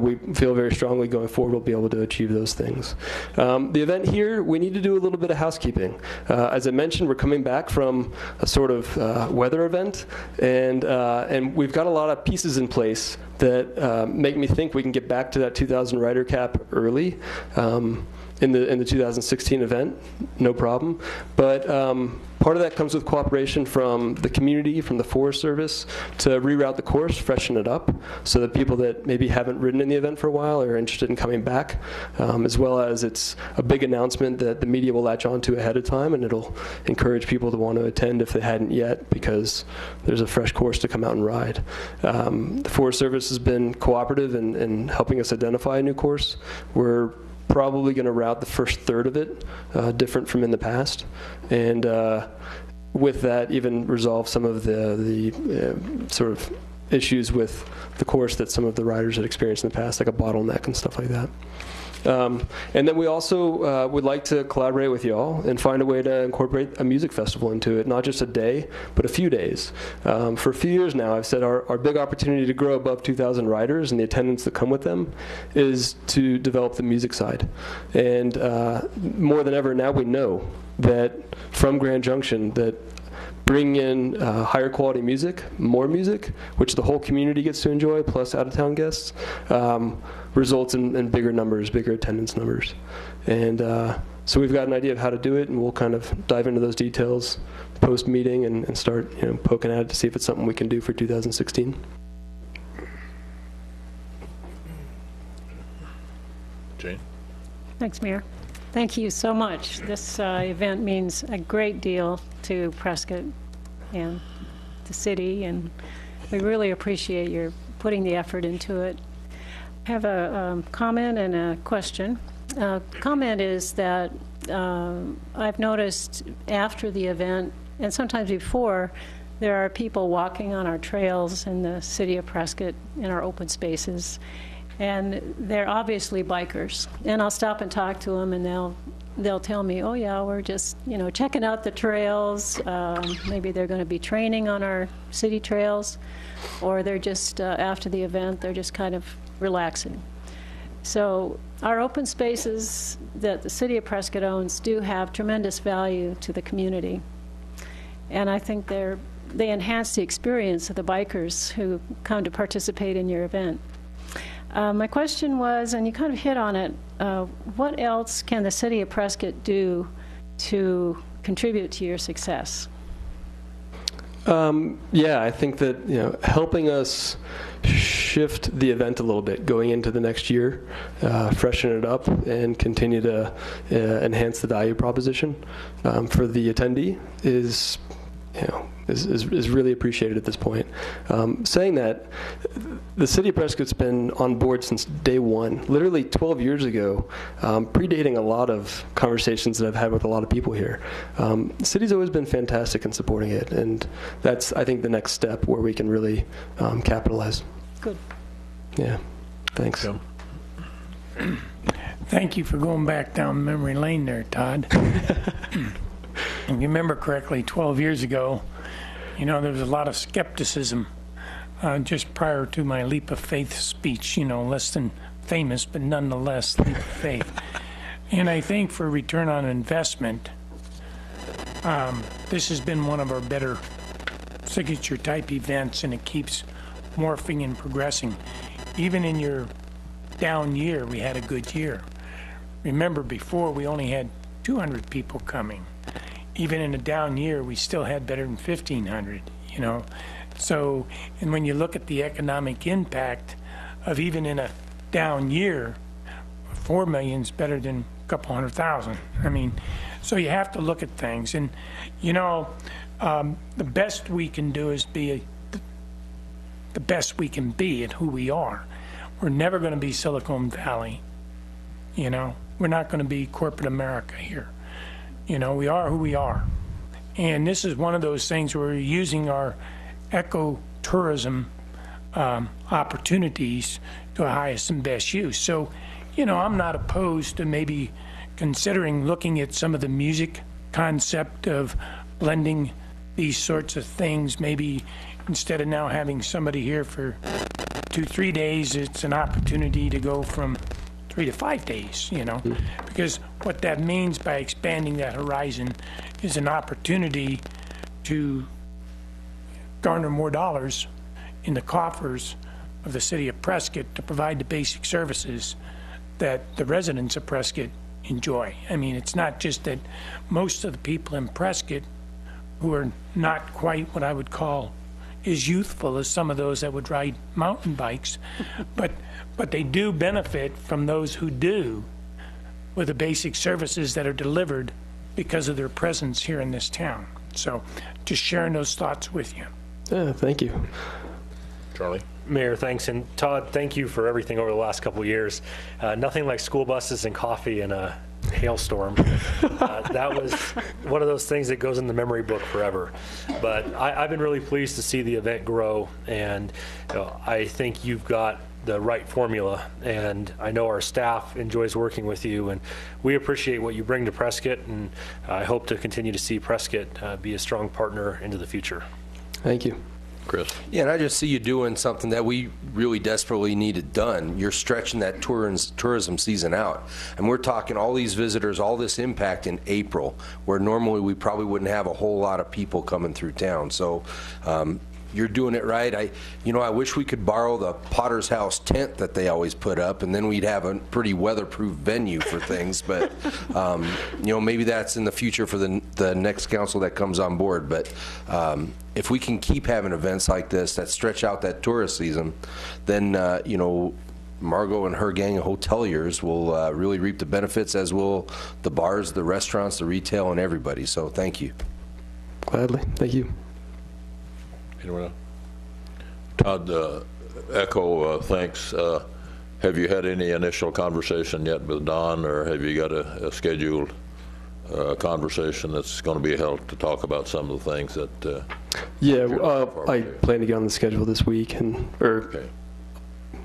we feel very strongly going forward we'll be able to achieve those things. The event here, we need to do a little bit of housekeeping. As I mentioned, we're coming back from a sort of weather event, and we've got a lot of pieces in place that make me think we can get back to that 2,000 rider cap early in the 2016 event, no problem. But part of that comes with cooperation from the community, from the Forest Service, to reroute the course, freshen it up, so that people that maybe haven't ridden in the event for a while are interested in coming back, as well as it's a big announcement that the media will latch onto ahead of time, and it'll encourage people to want to attend if they hadn't yet, because there's a fresh course to come out and ride. The Forest Service has been cooperative in helping us identify a new course. We're probably going to route the first third of it different from in the past, and with that even resolve some of the sort of issues with the course that some of the riders had experienced in the past, like a bottleneck and stuff like that. And then we also would like to collaborate with y'all and find a way to incorporate a music festival into it, not just a day, but a few days. For a few years now, I've said our big opportunity to grow above 2,000 riders and the attendance that come with them is to develop the music side. And more than ever now, we know that from Grand Junction that bring in higher quality music, more music, which the whole community gets to enjoy, plus out-of-town guests, results in bigger numbers, bigger attendance numbers. And so we've got an idea of how to do it, and we'll kind of dive into those details post-meeting and start poking at it to see if it's something we can do for 2016. Jane? Thanks, Mayor. Thank you so much. This event means a great deal to Prescott and the city, and we really appreciate your putting the effort into it. I have a comment and a question. Comment is that I've noticed after the event, and sometimes before, there are people walking on our trails in the city of Prescott in our open spaces, and they're obviously bikers. And I'll stop and talk to them, and they'll tell me, oh yeah, we're just checking out the trails. Maybe they're going to be training on our city trails, or they're just after the event, they're just kind of relaxing. So our open spaces that the city of Prescott owns do have tremendous value to the community, and I think they enhance the experience of the bikers who come to participate in your event. My question was, and you kind of hit on it, what else can the city of Prescott do to contribute to your success? Yeah, I think that helping us shift the event a little bit going into the next year, freshen it up, and continue to enhance the value proposition for the attendee is really appreciated at this point. Saying that, the city of Prescott's been on board since day one, literally 12 years ago, predating a lot of conversations that I've had with a lot of people here. The city's always been fantastic in supporting it, and that's, I think, the next step where we can really capitalize. Good. Yeah, thanks. Thank you for going back down memory lane there, Todd. If you remember correctly, 12 years ago, there was a lot of skepticism just prior to my leap of faith speech, less than famous, but nonetheless, leap of faith. And I think for return on investment, this has been one of our better signature type events, and it keeps morphing and progressing. Even in your down year, we had a good year. Remember, before we only had 200 people coming. Even in a down year, we still had better than 1,500, So, and when you look at the economic impact of even in a down year, 4 million is better than a couple 100,000. I mean, so you have to look at things. And, the best we can do is be the best we can be at who we are. We're never going to be Silicon Valley, We're not going to be corporate America here. We are who we are. And this is one of those things where we're using our ecotourism opportunities to the highest and best use. So, I'm not opposed to maybe considering looking at some of the music concept of blending these sorts of things. Maybe instead of now having somebody here for 2-3 days, it's an opportunity to go from 3 to 5 days, because what that means by expanding that horizon is an opportunity to garner more dollars in the coffers of the city of Prescott to provide the basic services that the residents of Prescott enjoy. I mean, it's not just that most of the people in Prescott who are not quite what I would call as youthful as some of those that would ride mountain bikes, but they do benefit from those who do with the basic services that are delivered because of their presence here in this town. So just sharing those thoughts with you. Yeah, thank you. Charlie? Mayor, thanks. And Todd, thank you for everything over the last couple of years. Nothing like school buses and coffee in a hailstorm. That was one of those things that goes in the memory book forever. But I've been really pleased to see the event grow, and I think you've got the right formula, and I know our staff enjoys working with you, and we appreciate what you bring to Prescott, and I hope to continue to see Prescott be a strong partner into the future. Thank you. Chris? Yeah, and I just see you doing something that we really desperately needed done. You're stretching that tourism season out. And we're talking all these visitors, all this impact in April, where normally we probably wouldn't have a whole lot of people coming through town. So you're doing it right. I wish we could borrow the Potter's House tent that they always put up, and then we'd have a pretty weatherproof venue for things. But maybe that's in the future for the next council that comes on board. But if we can keep having events like this that stretch out that tourist season, then Margot and her gang of hoteliers will really reap the benefits, as will the bars, the restaurants, the retail, and everybody. So thank you. Gladly. Thank you. Anyone else? Todd, echo thanks. Have you had any initial conversation yet with Don, or have you got a scheduled conversation that's going to be held to talk about some of the things that I plan to get on the schedule this week, okay.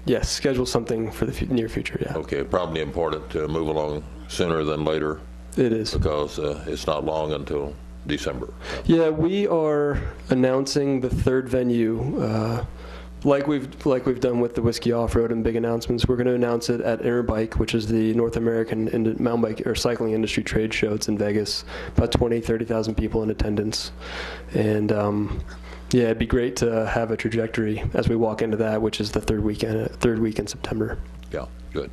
Yes, schedule something for the near future. Yeah. Okay, probably important to move along sooner than later. It is, because it's not long until December. Yeah, we are announcing the third venue, like we've done with the Whiskey Off-Road and big announcements. We're going to announce it at Interbike, which is the North American mountain bike or cycling industry trade show. It's in Vegas. About 30,000 people in attendance, and it'd be great to have a trajectory as we walk into that, which is the third week in September. Yeah, good.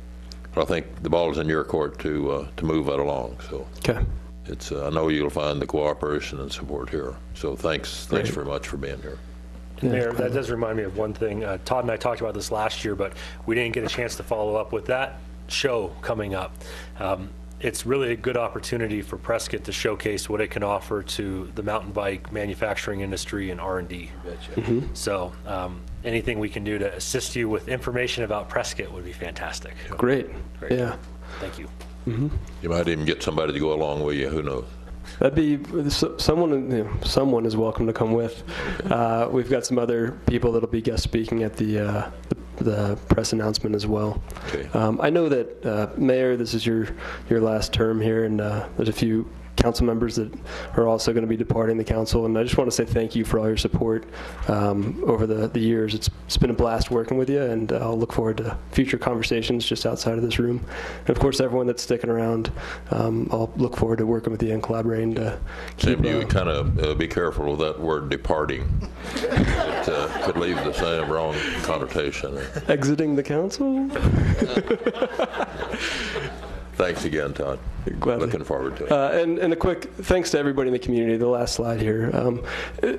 But I think the ball is in your court to move that along. So. Okay. I know you'll find the cooperation and support here. So thanks very much for being here. Mayor, that does remind me of one thing. Todd and I talked about this last year, but we didn't get a chance to follow up with that show coming up. It's really a good opportunity for Prescott to showcase what it can offer to the mountain bike manufacturing industry and R&D. Mm-hmm. So anything we can do to assist you with information about Prescott would be fantastic. Great. Yeah. Thank you. Mm-hmm. You might even get somebody to go along with you. Who knows? That'd be someone. Someone is welcome to come with. We've got some other people that'll be guest speaking at the press announcement as well. Okay. I know that Mayor, this is your last term here, and there's a few council members that are also going to be departing the council, and I just want to say thank you for all your support over the years. It's been a blast working with you, and I'll look forward to future conversations just outside of this room. And of course, everyone that's sticking around, I'll look forward to working with you and collaborating to keep. Same to you. Kind of be careful with that word "departing." It could leave the same wrong connotation. Exiting the council. Thanks again, Todd. Gladly. Looking forward to it. And a quick thanks to everybody in the community. The last slide here.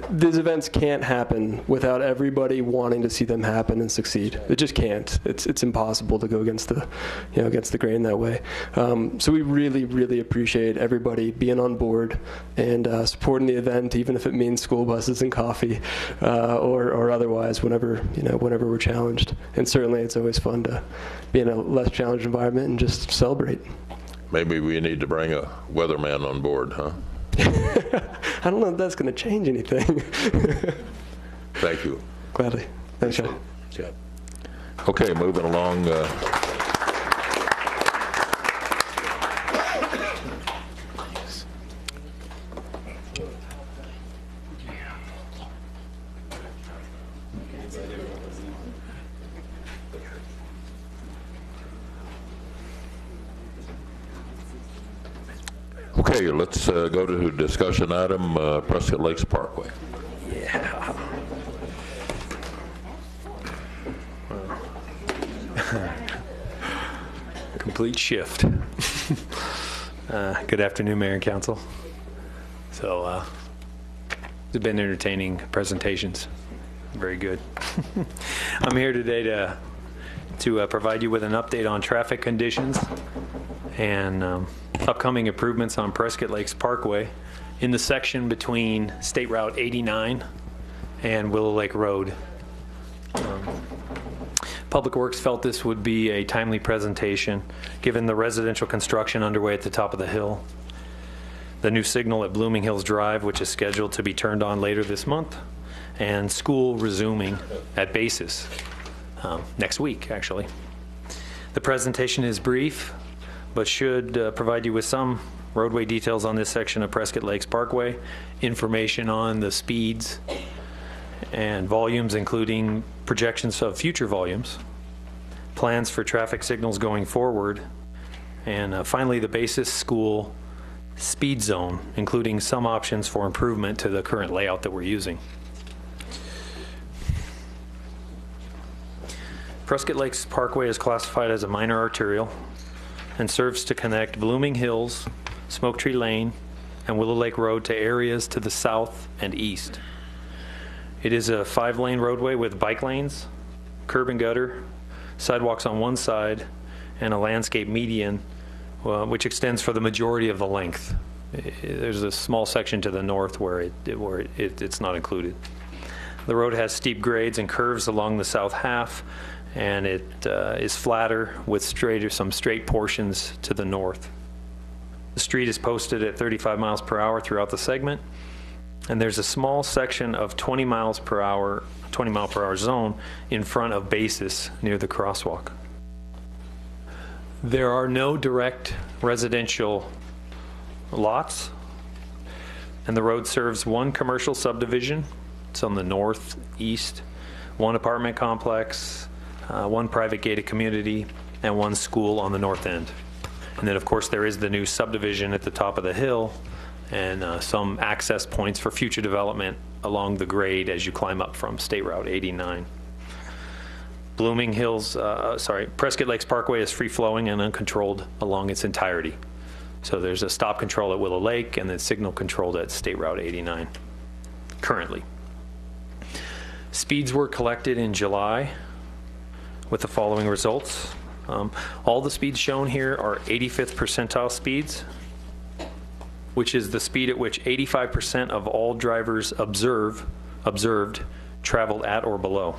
These events can't happen without everybody wanting to see them happen and succeed. It just can't. It's impossible to go against the grain that way. So we really, really appreciate everybody being on board and supporting the event, even if it means school buses and coffee, or otherwise, whenever we're challenged. And certainly, it's always fun to be in a less challenged environment and just celebrate. Maybe we need to bring a weatherman on board, huh? I don't know if that's going to change anything. Thank you. Gladly. Thanks, Sean. Yeah. Okay, moving along. Okay, let's go to discussion item, Prescott Lakes Parkway. Yeah. Complete shift. Good afternoon, Mayor and Council. So, it's been entertaining presentations. Very good. I'm here today to provide you with an update on traffic conditions and upcoming improvements on Prescott Lakes Parkway in the section between State Route 89 and Willow Lake Road. Public Works felt this would be a timely presentation given the residential construction underway at the top of the hill, the new signal at Blooming Hills Drive, which is scheduled to be turned on later this month, and school resuming at basis next week, actually. The presentation is brief, but should provide you with some roadway details on this section of Prescott Lakes Parkway, information on the speeds and volumes, including projections of future volumes, plans for traffic signals going forward, and finally the basis school speed zone, including some options for improvement to the current layout that we're using. Prescott Lakes Parkway is classified as a minor arterial and serves to connect Blooming Hills, Smoke Tree Lane, and Willow Lake Road to areas to the south and east. It is a 5-lane roadway with bike lanes, curb and gutter, sidewalks on one side, and a landscape median, which extends for the majority of the length. There's a small section to the north where it's not included. The road has steep grades and curves along the south half, and it is flatter with some straight portions to the north. The street is posted at 35 miles per hour throughout the segment, and there's a small section of 20 mile per hour zone in front of basis near the crosswalk. There are no direct residential lots, and the road serves one commercial subdivision. It's on the northeast, one apartment complex, one private gated community, and one school on the north end. And then, of course, there is the new subdivision at the top of the hill and some access points for future development along the grade as you climb up from State Route 89. Prescott Lakes Parkway is free-flowing and uncontrolled along its entirety. So there's a stop control at Willow Lake and then signal controlled at State Route 89 currently. Speeds were collected in July with the following results. All the speeds shown here are 85th percentile speeds, which is the speed at which 85% of all drivers observed traveled at or below.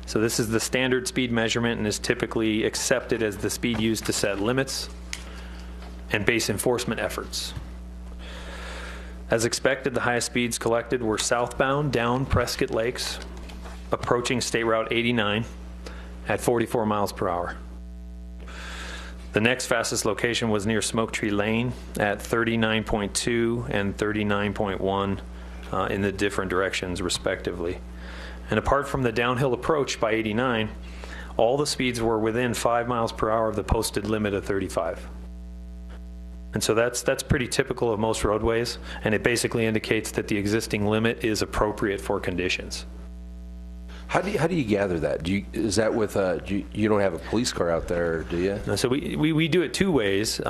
So this is the standard speed measurement and is typically accepted as the speed used to set limits and base enforcement efforts. As expected, the highest speeds collected were southbound down Prescott Lakes, approaching State Route 89 at 44 miles per hour. The next fastest location was near Smoke Tree Lane at 39.2 and 39.1 in the different directions, respectively. And apart from the downhill approach by 89, all the speeds were within 5 miles per hour of the posted limit of 35. And so that's pretty typical of most roadways, and it basically indicates that the existing limit is appropriate for conditions. How do you gather that? Is that with you don't have a police car out there, do you? No, so we do it two ways.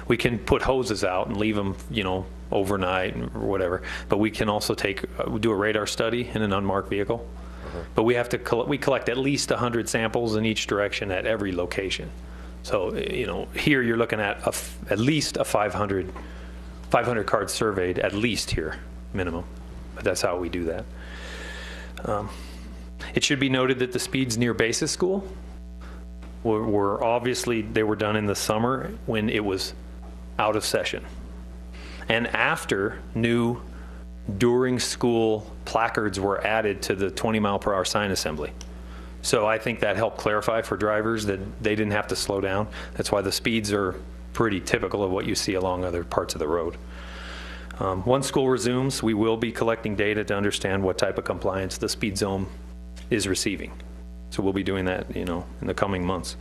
We can put hoses out and leave them, overnight or whatever. But we can also do a radar study in an unmarked vehicle. But we have to we collect at least 100 samples in each direction at every location. So here you're looking at at least a 500 cards surveyed at least here, minimum. But that's how we do that. It should be noted that the speeds near basis school were obviously, they were done in the summer when it was out of session. and after new during school placards were added to the 20-mile-per-hour sign assembly. So I think that helped clarify for drivers that they didn't have to slow down. That's why the speeds are pretty typical of what you see along other parts of the road. Once school resumes, we will be collecting data to understand what type of compliance the speed zone is receiving. So we'll be doing that, in the coming months.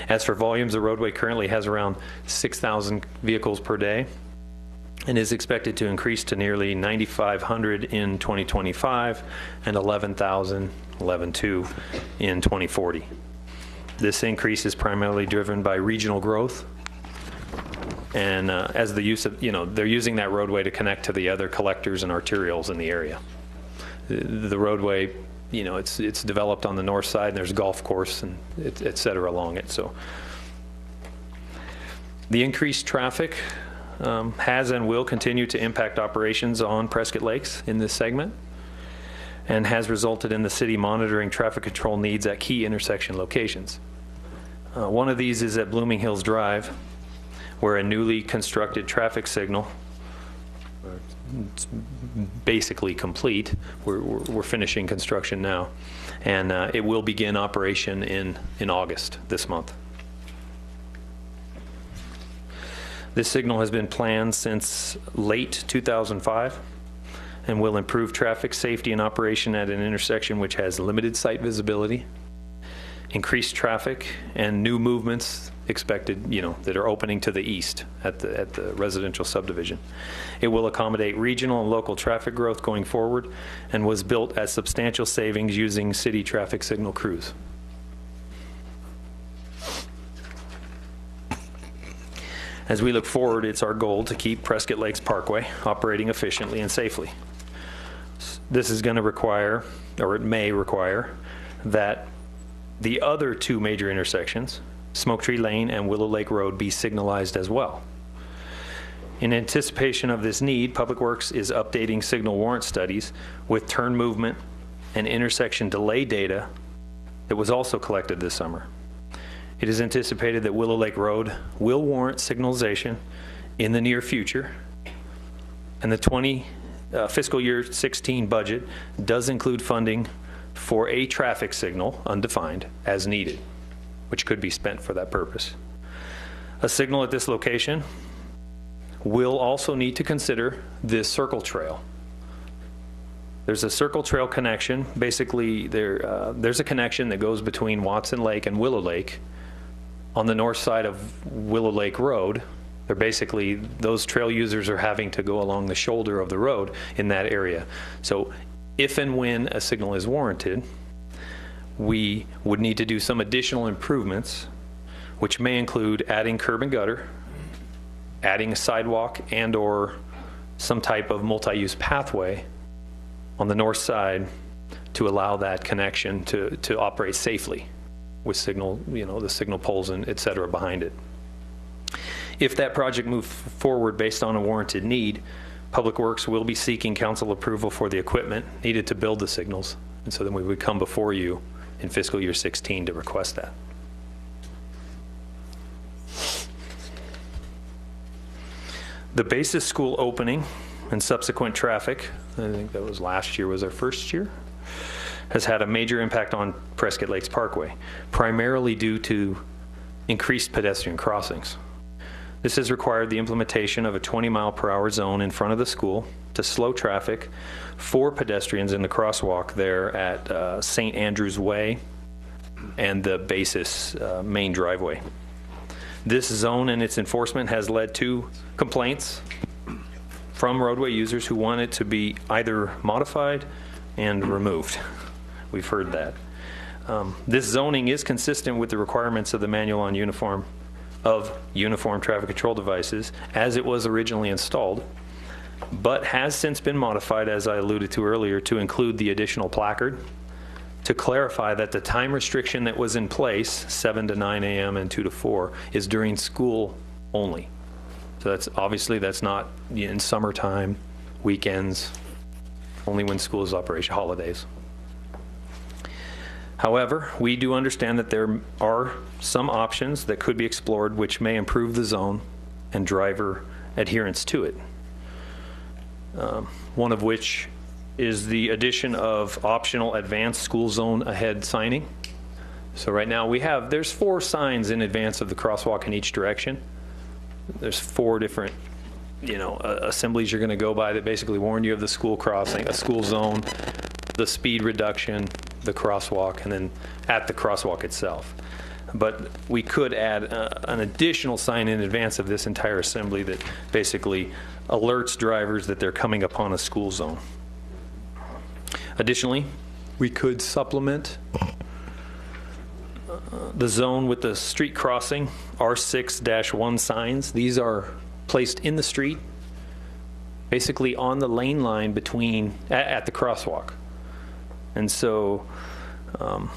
As for volumes, the roadway currently has around 6,000 vehicles per day and is expected to increase to nearly 9,500 in 2025 and 11,200 in 2040. This increase is primarily driven by regional growth, and as the use of, they're using that roadway to connect to the other collectors and arterials in the area. The roadway, it's developed on the north side, and there's a golf course and et cetera along it. So the increased traffic has and will continue to impact operations on Prescott Lakes in this segment, and has resulted in the city monitoring traffic control needs at key intersection locations. One of these is at Blooming Hills Drive, where a newly constructed traffic signal, it's basically complete. We're finishing construction now, and it will begin operation in August this month. This signal has been planned since late 2005 and will improve traffic safety and operation at an intersection which has limited sight visibility, increased traffic, and new movements expected, that are opening to the east at the residential subdivision. It will accommodate regional and local traffic growth going forward, and was built at substantial savings using city traffic signal crews. As we look forward, it's our goal to keep Prescott Lakes Parkway operating efficiently and safely. This is going to require, or it may require, that the other two major intersections, Smoke Tree Lane and Willow Lake Road, be signalized as well. In anticipation of this need, Public Works is updating signal warrant studies with turn movement and intersection delay data that was also collected this summer. It is anticipated that Willow Lake Road will warrant signalization in the near future, and the fiscal year 16 budget does include funding for a traffic signal, undefined, as needed, which could be spent for that purpose. A signal at this location will also need to consider this circle trail. There's a circle trail connection. Basically, there's a connection that goes between Watson Lake and Willow Lake on the north side of Willow Lake Road. They're basically, those trail users are having to go along the shoulder of the road in that area. So if and when a signal is warranted, we would need to do some additional improvements, which may include adding curb and gutter, adding a sidewalk, and or some type of multi-use pathway on the north side to allow that connection to operate safely with signal, the signal poles and et cetera behind it. If that project moves forward based on a warranted need, Public Works will be seeking council approval for the equipment needed to build the signals. And so then we would come before you in fiscal year 16 to request that. The basis school opening and subsequent traffic, I think that was last year, was our first year, has had a major impact on Prescott Lakes Parkway, primarily due to increased pedestrian crossings. This has required the implementation of a 20-mile-per-hour zone in front of the school to slow traffic for pedestrians in the crosswalk there at St. Andrew's Way and the basis main driveway. This zone and its enforcement has led to complaints from roadway users who want it to be either modified and removed. We've heard that. This zoning is consistent with the requirements of the Manual on Uniform Traffic Control Devices as it was originally installed, but has since been modified, as I alluded to earlier, to include the additional placard to clarify that the time restriction that was in place, 7 to 9 a.m. and 2 to 4, is during school only. So that's not in summertime, weekends, only when school is operation, holidays. However, we do understand that there are some options that could be explored which may improve the zone and driver adherence to it. One of which is the addition of optional advanced school zone ahead signing. So right now there's 4 signs in advance of the crosswalk in each direction. There's 4 different, assemblies you're going to go by that basically warn you of the school crossing, a school zone, the speed reduction, the crosswalk, and then at the crosswalk itself. But we could add an additional sign in advance of this entire assembly that basically alerts drivers that they're coming upon a school zone. Additionally, we could supplement the zone with the street crossing R6-1 signs. These are placed in the street, basically on the lane line between at the crosswalk. And so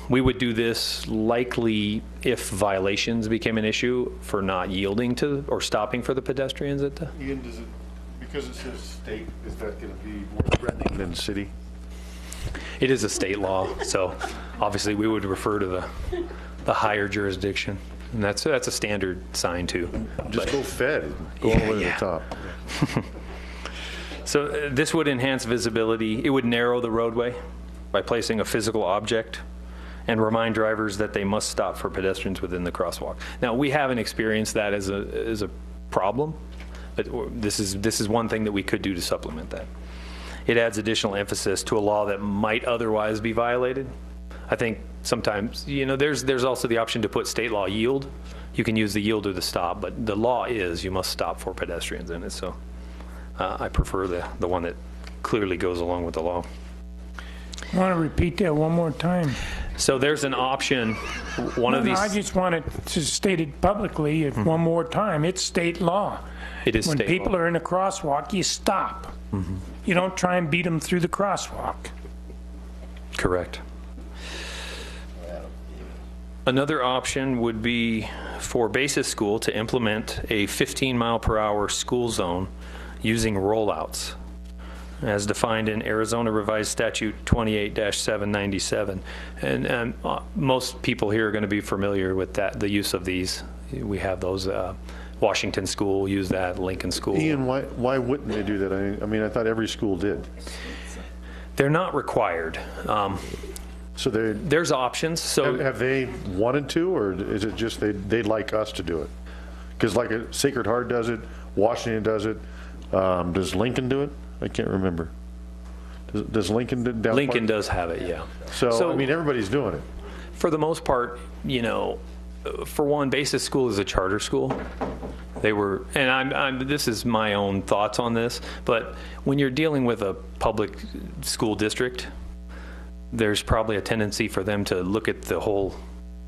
we would do this likely if violations became an issue for not yielding to or stopping for the pedestrians at the. Ian, because it says state, is that going to be more threatening than city? It is a state law, so obviously we would refer to the higher jurisdiction, and that's a standard sign too. Just go fed, go all the way to the top. So this would enhance visibility. It would narrow the roadway by placing a physical object and remind drivers that they must stop for pedestrians within the crosswalk. Now, we haven't experienced that as a problem, but this is one thing that we could do to supplement that. It adds additional emphasis to a law that might otherwise be violated. I think sometimes, there's also the option to put state law yield. You can use the yield or the stop, but the law is you must stop for pedestrians in it. So I prefer the one that clearly goes along with the law. I want to repeat that one more time. So there's an option. I just wanted to state it publicly one more time. It's state law. It is when state people law. are in a crosswalk, you stop. You don't try and beat them through the crosswalk. Correct. Another option would be for Basis School to implement a 15-mile-per-hour school zone using rollouts, as defined in Arizona Revised Statute 28-797. And most people here are going to be familiar with that, the use of these. We have those. Washington School use that, Lincoln School. Ian, why wouldn't they do that? I mean, I thought every school did. They're not required. So there's options. So have they wanted to, or is it just they'd like us to do it? Because like Sacred Heart does it, Washington does it. Does Lincoln do it? I can't remember. Does Lincoln do it? Lincoln does have it, yeah. So I mean, everybody's doing it. For the most part, for one, Basis School is a charter school. They were, and this is my own thoughts on this, but when you're dealing with a public school district, there's probably a tendency for them to look at the whole,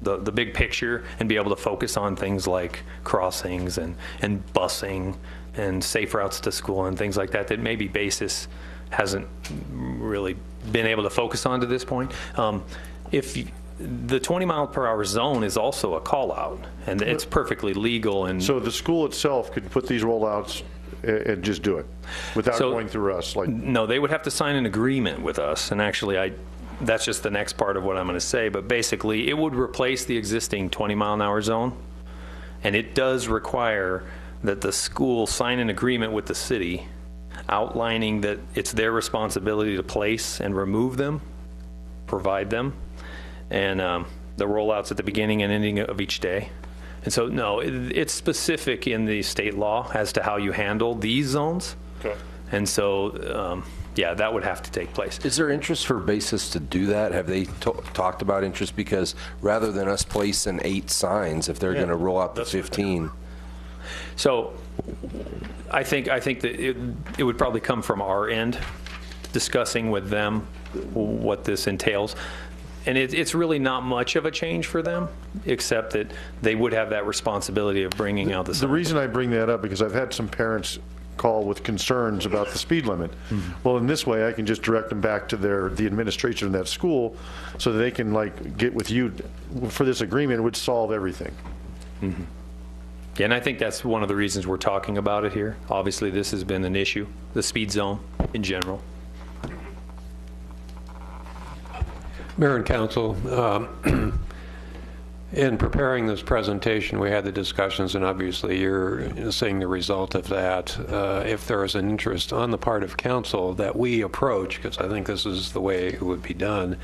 the big picture and be able to focus on things like crossings and busing and safe routes to school and things like that maybe Basis hasn't really been able to focus on to this point. The 20-mile-per-hour zone is also a call-out, and it's perfectly legal. And so the school itself could put these rollouts and just do it without going through us? No, they would have to sign an agreement with us, and actually that's just the next part of what I'm going to say, but basically it would replace the existing 20-mile-an-hour zone, and it does require that the school sign an agreement with the city outlining that it's their responsibility to place and remove them, provide them, and the rollouts at the beginning and ending of each day. And so, no, it's specific in the state law as to how you handle these zones. Okay. And so, that would have to take place. Is there interest for Basis to do that? Have they talked about interest? Because rather than us placing 8 signs, if they're going to roll out the 15. So I think that it would probably come from our end, discussing with them what this entails. And it's really not much of a change for them, except that they would have that responsibility of bringing out the sign. The reason I bring that up, because I've had some parents call with concerns about the speed limit. Well, in this way, I can just direct them back to the administration of that school so that they can get with you for this agreement. It would solve everything. Yeah, and I think that's one of the reasons we're talking about it here. Obviously, this has been an issue, the speed zone in general. Mayor and Council, In preparing this presentation, we had the discussions, and obviously you're seeing the result of that. If there is an interest on the part of council that we approach, because I think this is the way it would be done,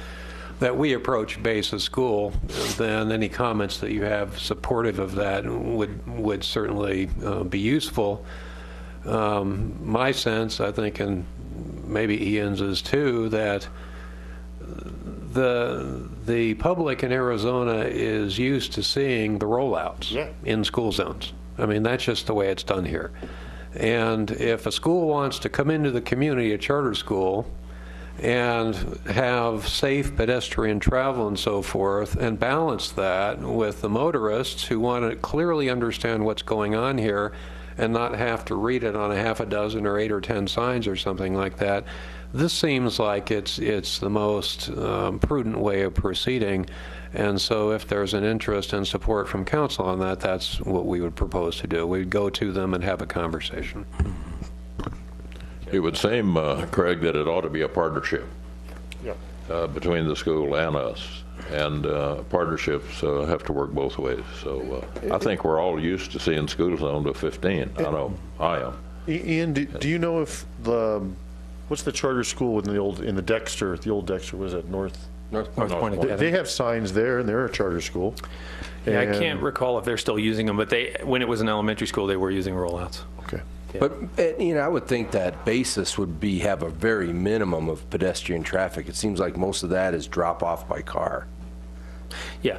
that we approach base of school, then any comments that you have supportive of that would certainly be useful. My sense, I think, and maybe Ian's is too, that the public in Arizona is used to seeing the rollouts in school zones. I mean, that's just the way it's done here. And if a school wants to come into the community, a charter school, and have safe pedestrian travel and so forth, and balance that with the motorists who want to clearly understand what's going on here and not have to read it on a half a dozen or 8 or 10 signs or something like that, this seems like it's the most prudent way of proceeding. And so if there's an interest and support from council on that, that's what we would propose to do. We'd go to them and have a conversation. It would seem, Craig, that it ought to be a partnership between the school and us. And partnerships have to work both ways. So I think we're all used to seeing school zone to 15. I know I am. Ian, do you know if what's the charter school in the Dexter, the old Dexter, was it North Point Academy? They have signs there, and they're a charter school. Yeah, I can't recall if they're still using them, but when it was an elementary school, they were using rollouts. Okay. Yeah. But, you know, I would think that basis would have a very minimum of pedestrian traffic. It seems like most of that is drop off by car. Yeah,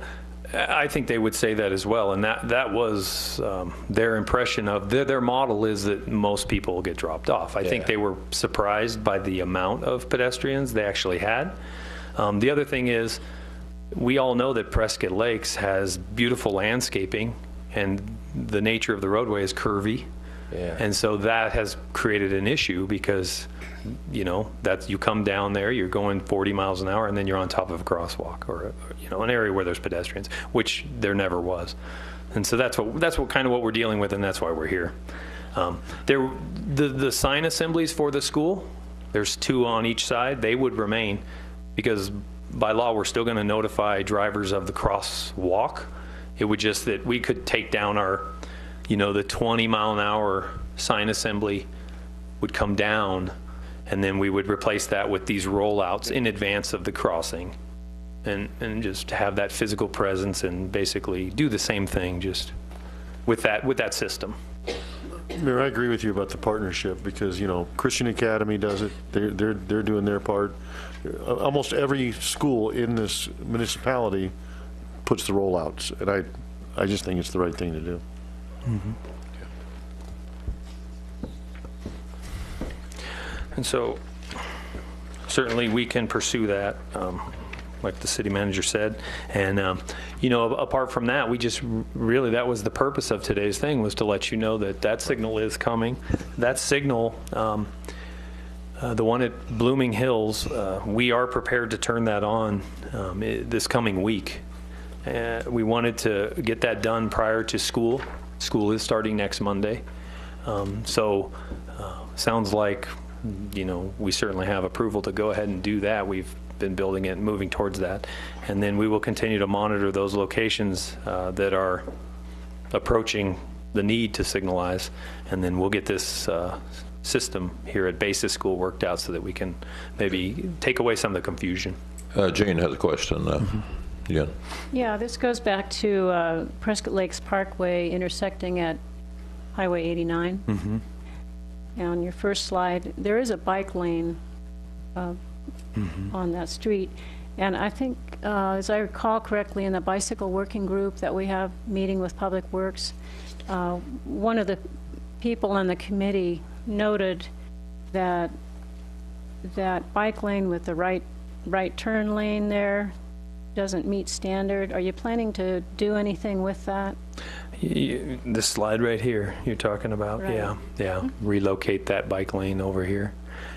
I think they would say that as well, and that was their impression of their model is that most people get dropped off. I think they were surprised by the amount of pedestrians they actually had. The other thing is, we all know that Prescott Lakes has beautiful landscaping, and the nature of the roadway is curvy. Yeah. And so that has created an issue because, you know, that you come down there, you're going 40 miles an hour, and then you're on top of a crosswalk or you know, an area where there's pedestrians, which there never was. And so that's what kind of what we're dealing with, and that's why we're here. The sign assemblies for the school, there's 2 on each side. They would remain because by law we're still going to notify drivers of the crosswalk. It would just that we could take down our, you know, the 20 mile an hour sign assembly would come down, and then we would replace that with these rollouts in advance of the crossing, and just have that physical presence and basically do the same thing just with that system. Mayor, I agree with you about the partnership because, you know, Christian Academy does it. They're doing their part. Almost every school in this municipality puts the rollouts, and I just think it's the right thing to do. Mm-hmm. And so certainly we can pursue that, like the city manager said. And, you know, apart from that, we just really, that was the purpose of today's thing, was to let you know that signal is coming. That signal, the one at Blooming Hills, we are prepared to turn that on this coming week. We wanted to get that done prior to school. School is starting next Monday. Sounds like, you know, we certainly have approval to go ahead and do that. We've been building it and moving towards that. And then we will continue to monitor those locations that are approaching the need to signalize. And then we'll get this system here at Basis School worked out so that we can maybe take away some of the confusion. Jane has a question. Yeah. Yeah, this goes back to Prescott Lakes Parkway intersecting at Highway 89. Mm-hmm. On your first slide, there is a bike lane on that street. And I think, as I recall correctly, in the bicycle working group that we have meeting with Public Works, one of the people on the committee noted that bike lane with the right turn lane there doesn't meet standard. Are you planning to do anything with that? This slide right here you're talking about? Right. Yeah. Mm-hmm. Relocate that bike lane over here.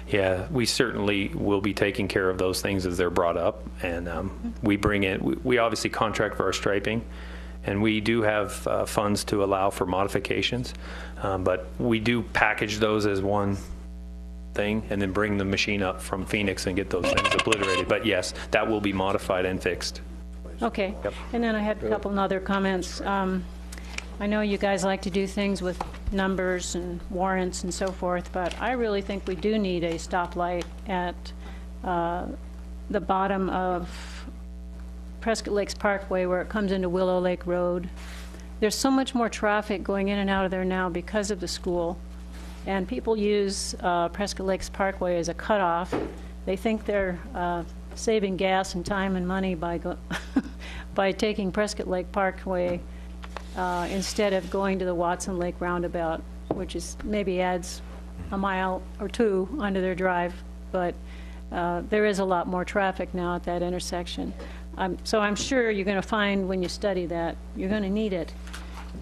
Yeah, we certainly will be taking care of those things as they're brought up, and we bring in, we obviously contract for our striping, and we do have funds to allow for modifications, but we do package those as one thing and then bring the machine up from Phoenix and get those things obliterated. But yes, that will be modified and fixed. Okay. And then I had a couple of other comments. I know you guys like to do things with numbers and warrants and so forth, but I really think we do need a stoplight at the bottom of Prescott Lakes Parkway where it comes into Willow Lake Road. There's so much more traffic going in and out of there now because of the school. And people use Prescott Lakes Parkway as a cutoff. They think they're saving gas and time and money by by taking Prescott Lake Parkway instead of going to the Watson Lake Roundabout, which is maybe adds a mile or two onto their drive. But there is a lot more traffic now at that intersection. So I'm sure you're going to find when you study that, you're going to need it.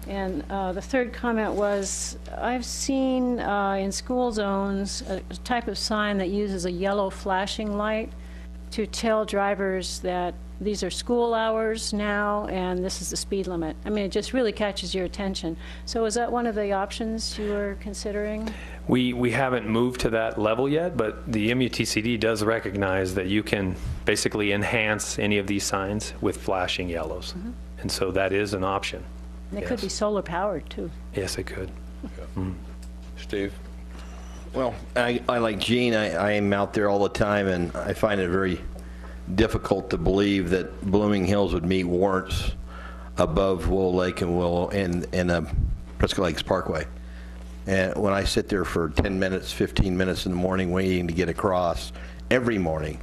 And the third comment was, I've seen in school zones a type of sign that uses a yellow flashing light to tell drivers that these are school hours now and this is the speed limit. I mean, it just really catches your attention. So is that one of the options you were considering? We haven't moved to that level yet, but the MUTCD does recognize that you can basically enhance any of these signs with flashing yellows. Mm-hmm. And so that is an option. And it Yes. could be solar powered too. Yes, it could. Steve? Well, I like Gene. I am out there all the time, and I find it very difficult to believe that Blooming Hills would meet warrants above Willow Lake and Prescott Lakes Parkway. And when I sit there for 10 minutes, 15 minutes in the morning waiting to get across every morning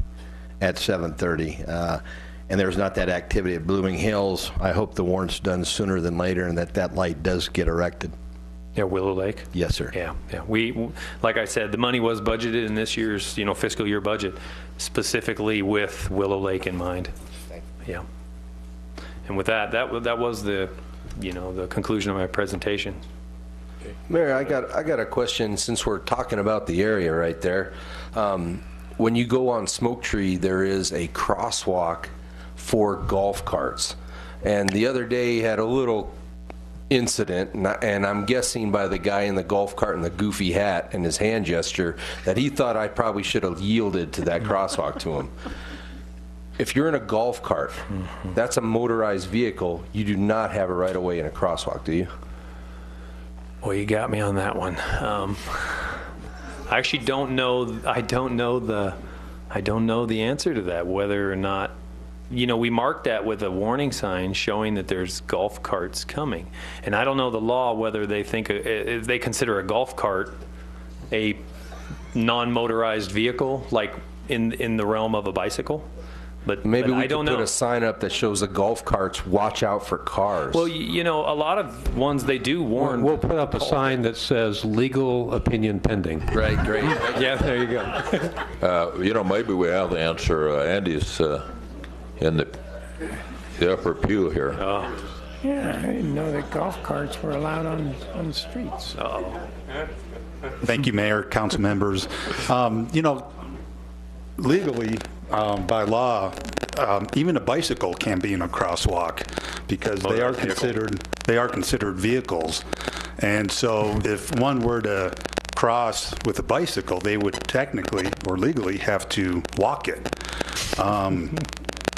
at 7:30, and there's not that activity at Blooming Hills, I hope the warrant's done sooner than later and that light does get erected. Yeah, Willow Lake? Yes, sir. Yeah. We, like I said, the money was budgeted in this year's, fiscal year budget, specifically with Willow Lake in mind. Yeah. And with that was the, the conclusion of my presentation. Mayor, I got a question since we're talking about the area right there. When you go on Smoke Tree, there is a crosswalk for golf carts. And the other day had a little incident, and I'm guessing by the guy in the golf cart and the goofy hat and his hand gesture that he thought I probably should have yielded to that crosswalk to him. If you're in a golf cart, that's a motorized vehicle. You do not have a right of way in a crosswalk, do you? Well, you got me on that one. I actually don't know. I don't know the answer to that. Whether or not, we marked that with a warning sign showing that there's golf carts coming, and I don't know the law whether they think if they consider a golf cart a non-motorized vehicle, like in the realm of a bicycle. But maybe we I don't could know. put a sign up that shows the golf carts, watch out for cars. Well, a lot of ones they do warn. We'll put up a sign that says legal opinion pending. Right, great. Yeah, there you go. Maybe we have the answer. Andy's in the upper pew here. Oh. Yeah, I didn't know that golf carts were allowed on the streets. Oh. Thank you, Mayor, council members. Legally, by law, even a bicycle can't be in a crosswalk because they are considered vehicles. And so if one were to cross with a bicycle, they would technically or legally have to walk it.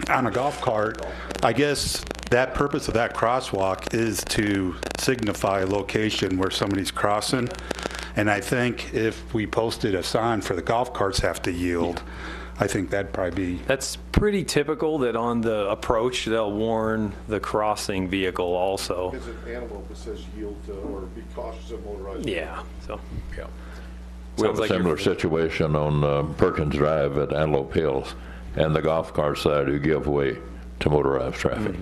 On a golf cart, I guess that purpose of that crosswalk is to signify a location where somebody's crossing. And I think if we posted a sign for the golf carts have to yield, I think that'd probably be... That's pretty typical that on the approach, they'll warn the crossing vehicle also. There's an antelope that says yield or be cautious of motorized. Yeah, so, yeah. We have a similar situation on Perkins Drive at Antelope Hills, and the golf carts there do give way to motorized traffic.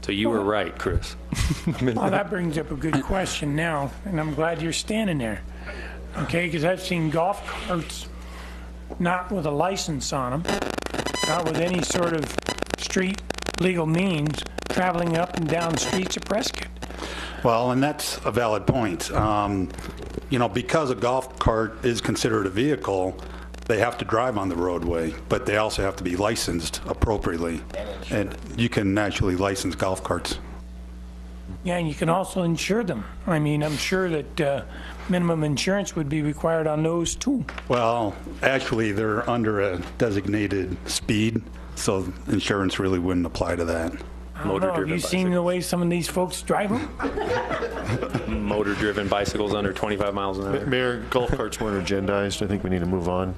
So you were right, Chris. Well, that brings up a good question now, and I'm glad you're standing there. Okay, because I've seen golf carts not with a license on them, not with any sort of street legal means, traveling up and down streets of Prescott. Well, and that's a valid point. Because a golf cart is considered a vehicle, they have to drive on the roadway, but they also have to be licensed appropriately. And you can actually license golf carts. Yeah, and you can also insure them. I mean, I'm sure that minimum insurance would be required on those too. Well, actually, they're under a designated speed so insurance really wouldn't apply to that. I don't know. Have you seen the way some of these folks drive them? Motor-driven bicycles under 25 miles an hour. Mayor, golf carts weren't agendized. I think we need to move on.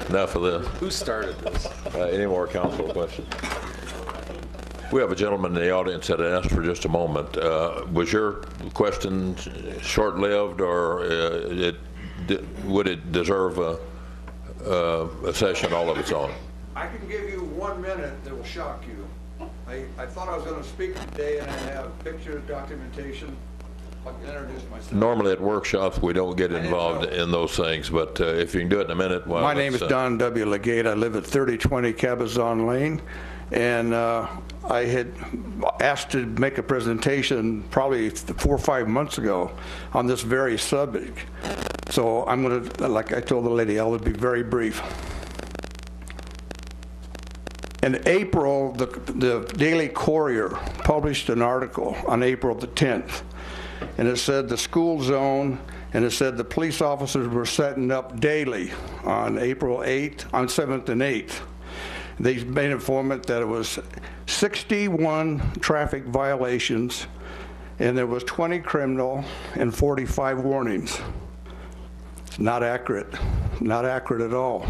Enough of this. Who started this? Any more council questions? We have a gentleman in the audience that asked for just a moment. Was your question short-lived, or would it deserve a session all of its own? I can give you 1 minute that will shock you. I thought I was going to speak today, and I have pictures, documentation. I can introduce myself. Normally at workshops, we don't get involved in those things, but if you can do it in a minute. Well, my name is Don W. Legate. I live at 3020 Cabazon Lane, and I had asked to make a presentation probably 4 or 5 months ago on this very subject. So I'm going to, like I told the lady, I'll be very brief. In April, the Daily Courier published an article on April the 10th, and it said the school zone, and it said the police officers were setting up daily on April 8th, on 7th and 8th. They made informant that it was 61 traffic violations, and there was 20 criminal and 45 warnings. It's not accurate at all.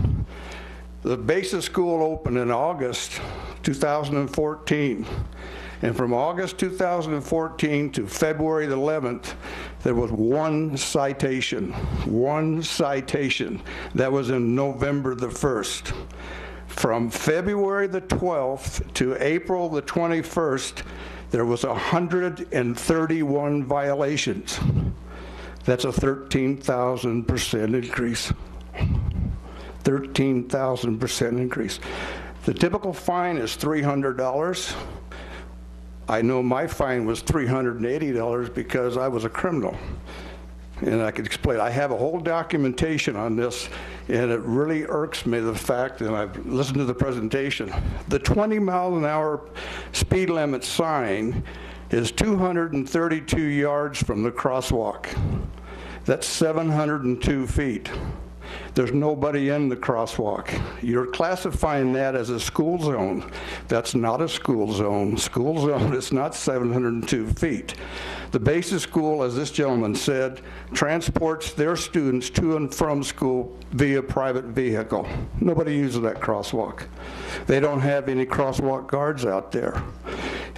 The basic school opened in August 2014, and from August 2014 to February the 11th, there was one citation. That was in November the 1st. From February the 12th to April the 21st, there was 131 violations. That's a 13,000% increase. 13,000% increase. The typical fine is $300. I know my fine was $380 because I was a criminal. And I could explain. I have a whole documentation on this, and it really irks me, the fact, and I've listened to the presentation, the 20 mile an hour speed limit sign is 232 yards from the crosswalk. That's 702 feet. There's nobody in the crosswalk. You're classifying that as a school zone. That's not a school zone. School zone is not 702 feet. The basic school, as this gentleman said, transports their students to and from school via private vehicle. Nobody uses that crosswalk. They don't have any crosswalk guards out there.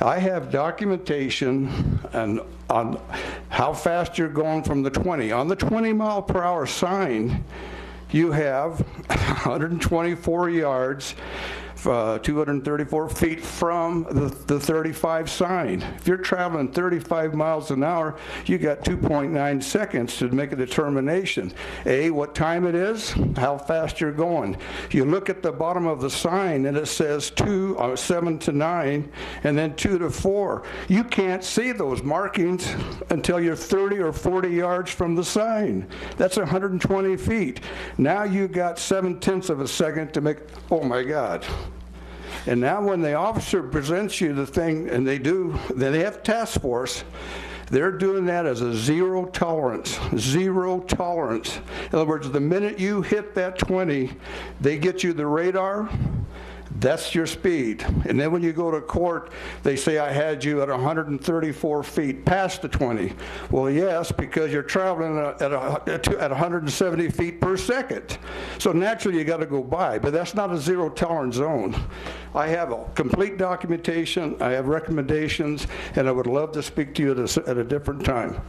I have documentation on how fast you're going from the 20. On the 20 mile per hour sign, you have 124 yards, 234 feet from the 35 sign. If you're traveling 35 miles an hour, you got 2.9 seconds to make a determination. A, what time it is, how fast you're going. You look at the bottom of the sign and it says 7 to 9 and then 2 to 4. You can't see those markings until you're 30 or 40 yards from the sign. That's 120 feet. Now you got 7/10 of a second to make, oh my God. And now when the officer presents you the thing, and they have task force, they're doing that as a zero tolerance. In other words, the minute you hit that 20, they get you the radar. That's your speed. And then when you go to court, they say, I had you at 134 feet past the 20. Well, yes, because you're traveling at 170 feet per second. So naturally, you got to go by. But that's not a zero tolerance zone. I have a complete documentation. I have recommendations. And I would love to speak to you at a different time.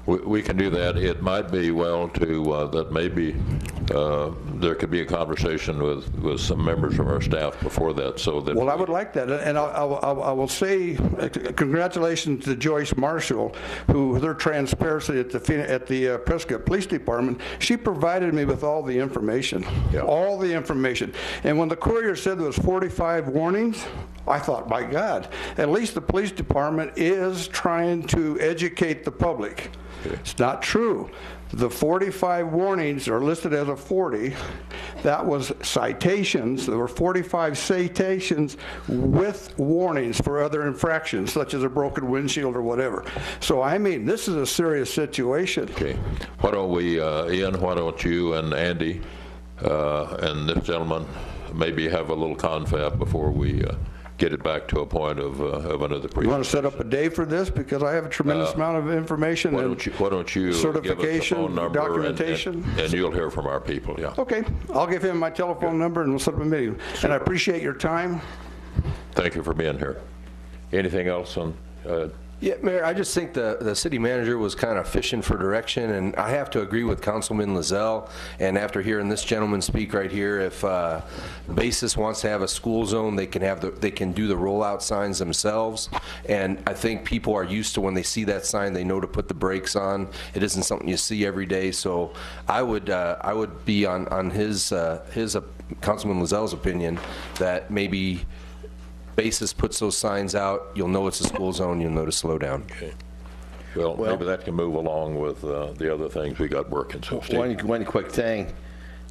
We can do that. It might be well to that maybe there could be a conversation with some members of our staff before that, so that. Well, I would like that, and I will say congratulations to Joyce Marshall, who with her transparency at the Prescott Police Department, she provided me with all the information, all the information. And when the courier said there was 45 warnings, I thought, my God, at least the police department is trying to educate the public. It's not true. The 45 warnings are listed as a 40. That was citations. There were 45 citations with warnings for other infractions, such as a broken windshield or whatever. So, I mean, this is a serious situation. Okay. Why don't we, Ian, why don't you and Andy and this gentleman maybe have a little confab before we get it back to a point of another presentation. You want to set up a day for this? Because I have a tremendous amount of information Why and don't you certification, give us the phone number documentation. and you'll hear from our people, yeah. Okay, I'll give him my telephone number and we'll set up a meeting. And I appreciate your time. Thank you for being here. Anything else on? Yeah, Mayor, I just think the city manager was kind of fishing for direction, and I have to agree with Councilman Lozelle. And after hearing this gentleman speak right here, if Basis wants to have a school zone, they can do the rollout signs themselves. And I think people are used to when they see that sign, they know to put the brakes on. It isn't something you see every day. So I would be on his Councilman Lozelle's opinion that maybe Basis puts those signs out, you'll know it's a school zone, you'll know to slow down. Okay. Well, maybe that can move along with the other things we got working. So, Steve. One quick thing,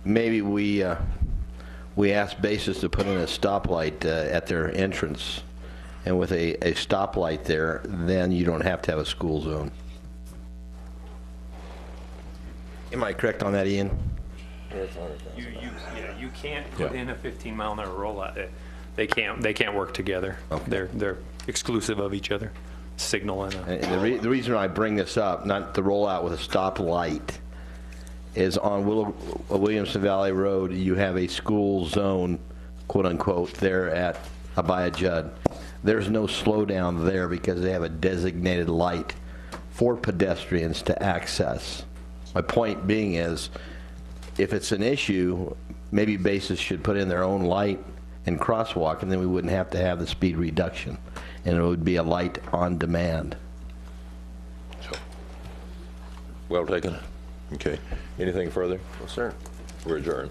maybe we ask Basis to put in a stoplight at their entrance, and with a stoplight there, then you don't have to have a school zone. Am I correct on that, Ian? You can't put in a 15-mile-an-hour rollout. They can't work together. Okay. They're exclusive of each other. Signal and the reason I bring this up, not the rollout with a stoplight, is on Williamson Valley Road. You have a school zone, quote unquote, there at Abaya Judd. There's no slowdown there because they have a designated light for pedestrians to access. My point being is, if it's an issue, maybe Basis should put in their own light and crosswalk, and then we wouldn't have to have the speed reduction, and it would be a light on demand. So, well taken. Okay. Anything further? Yes, sir. We're adjourned.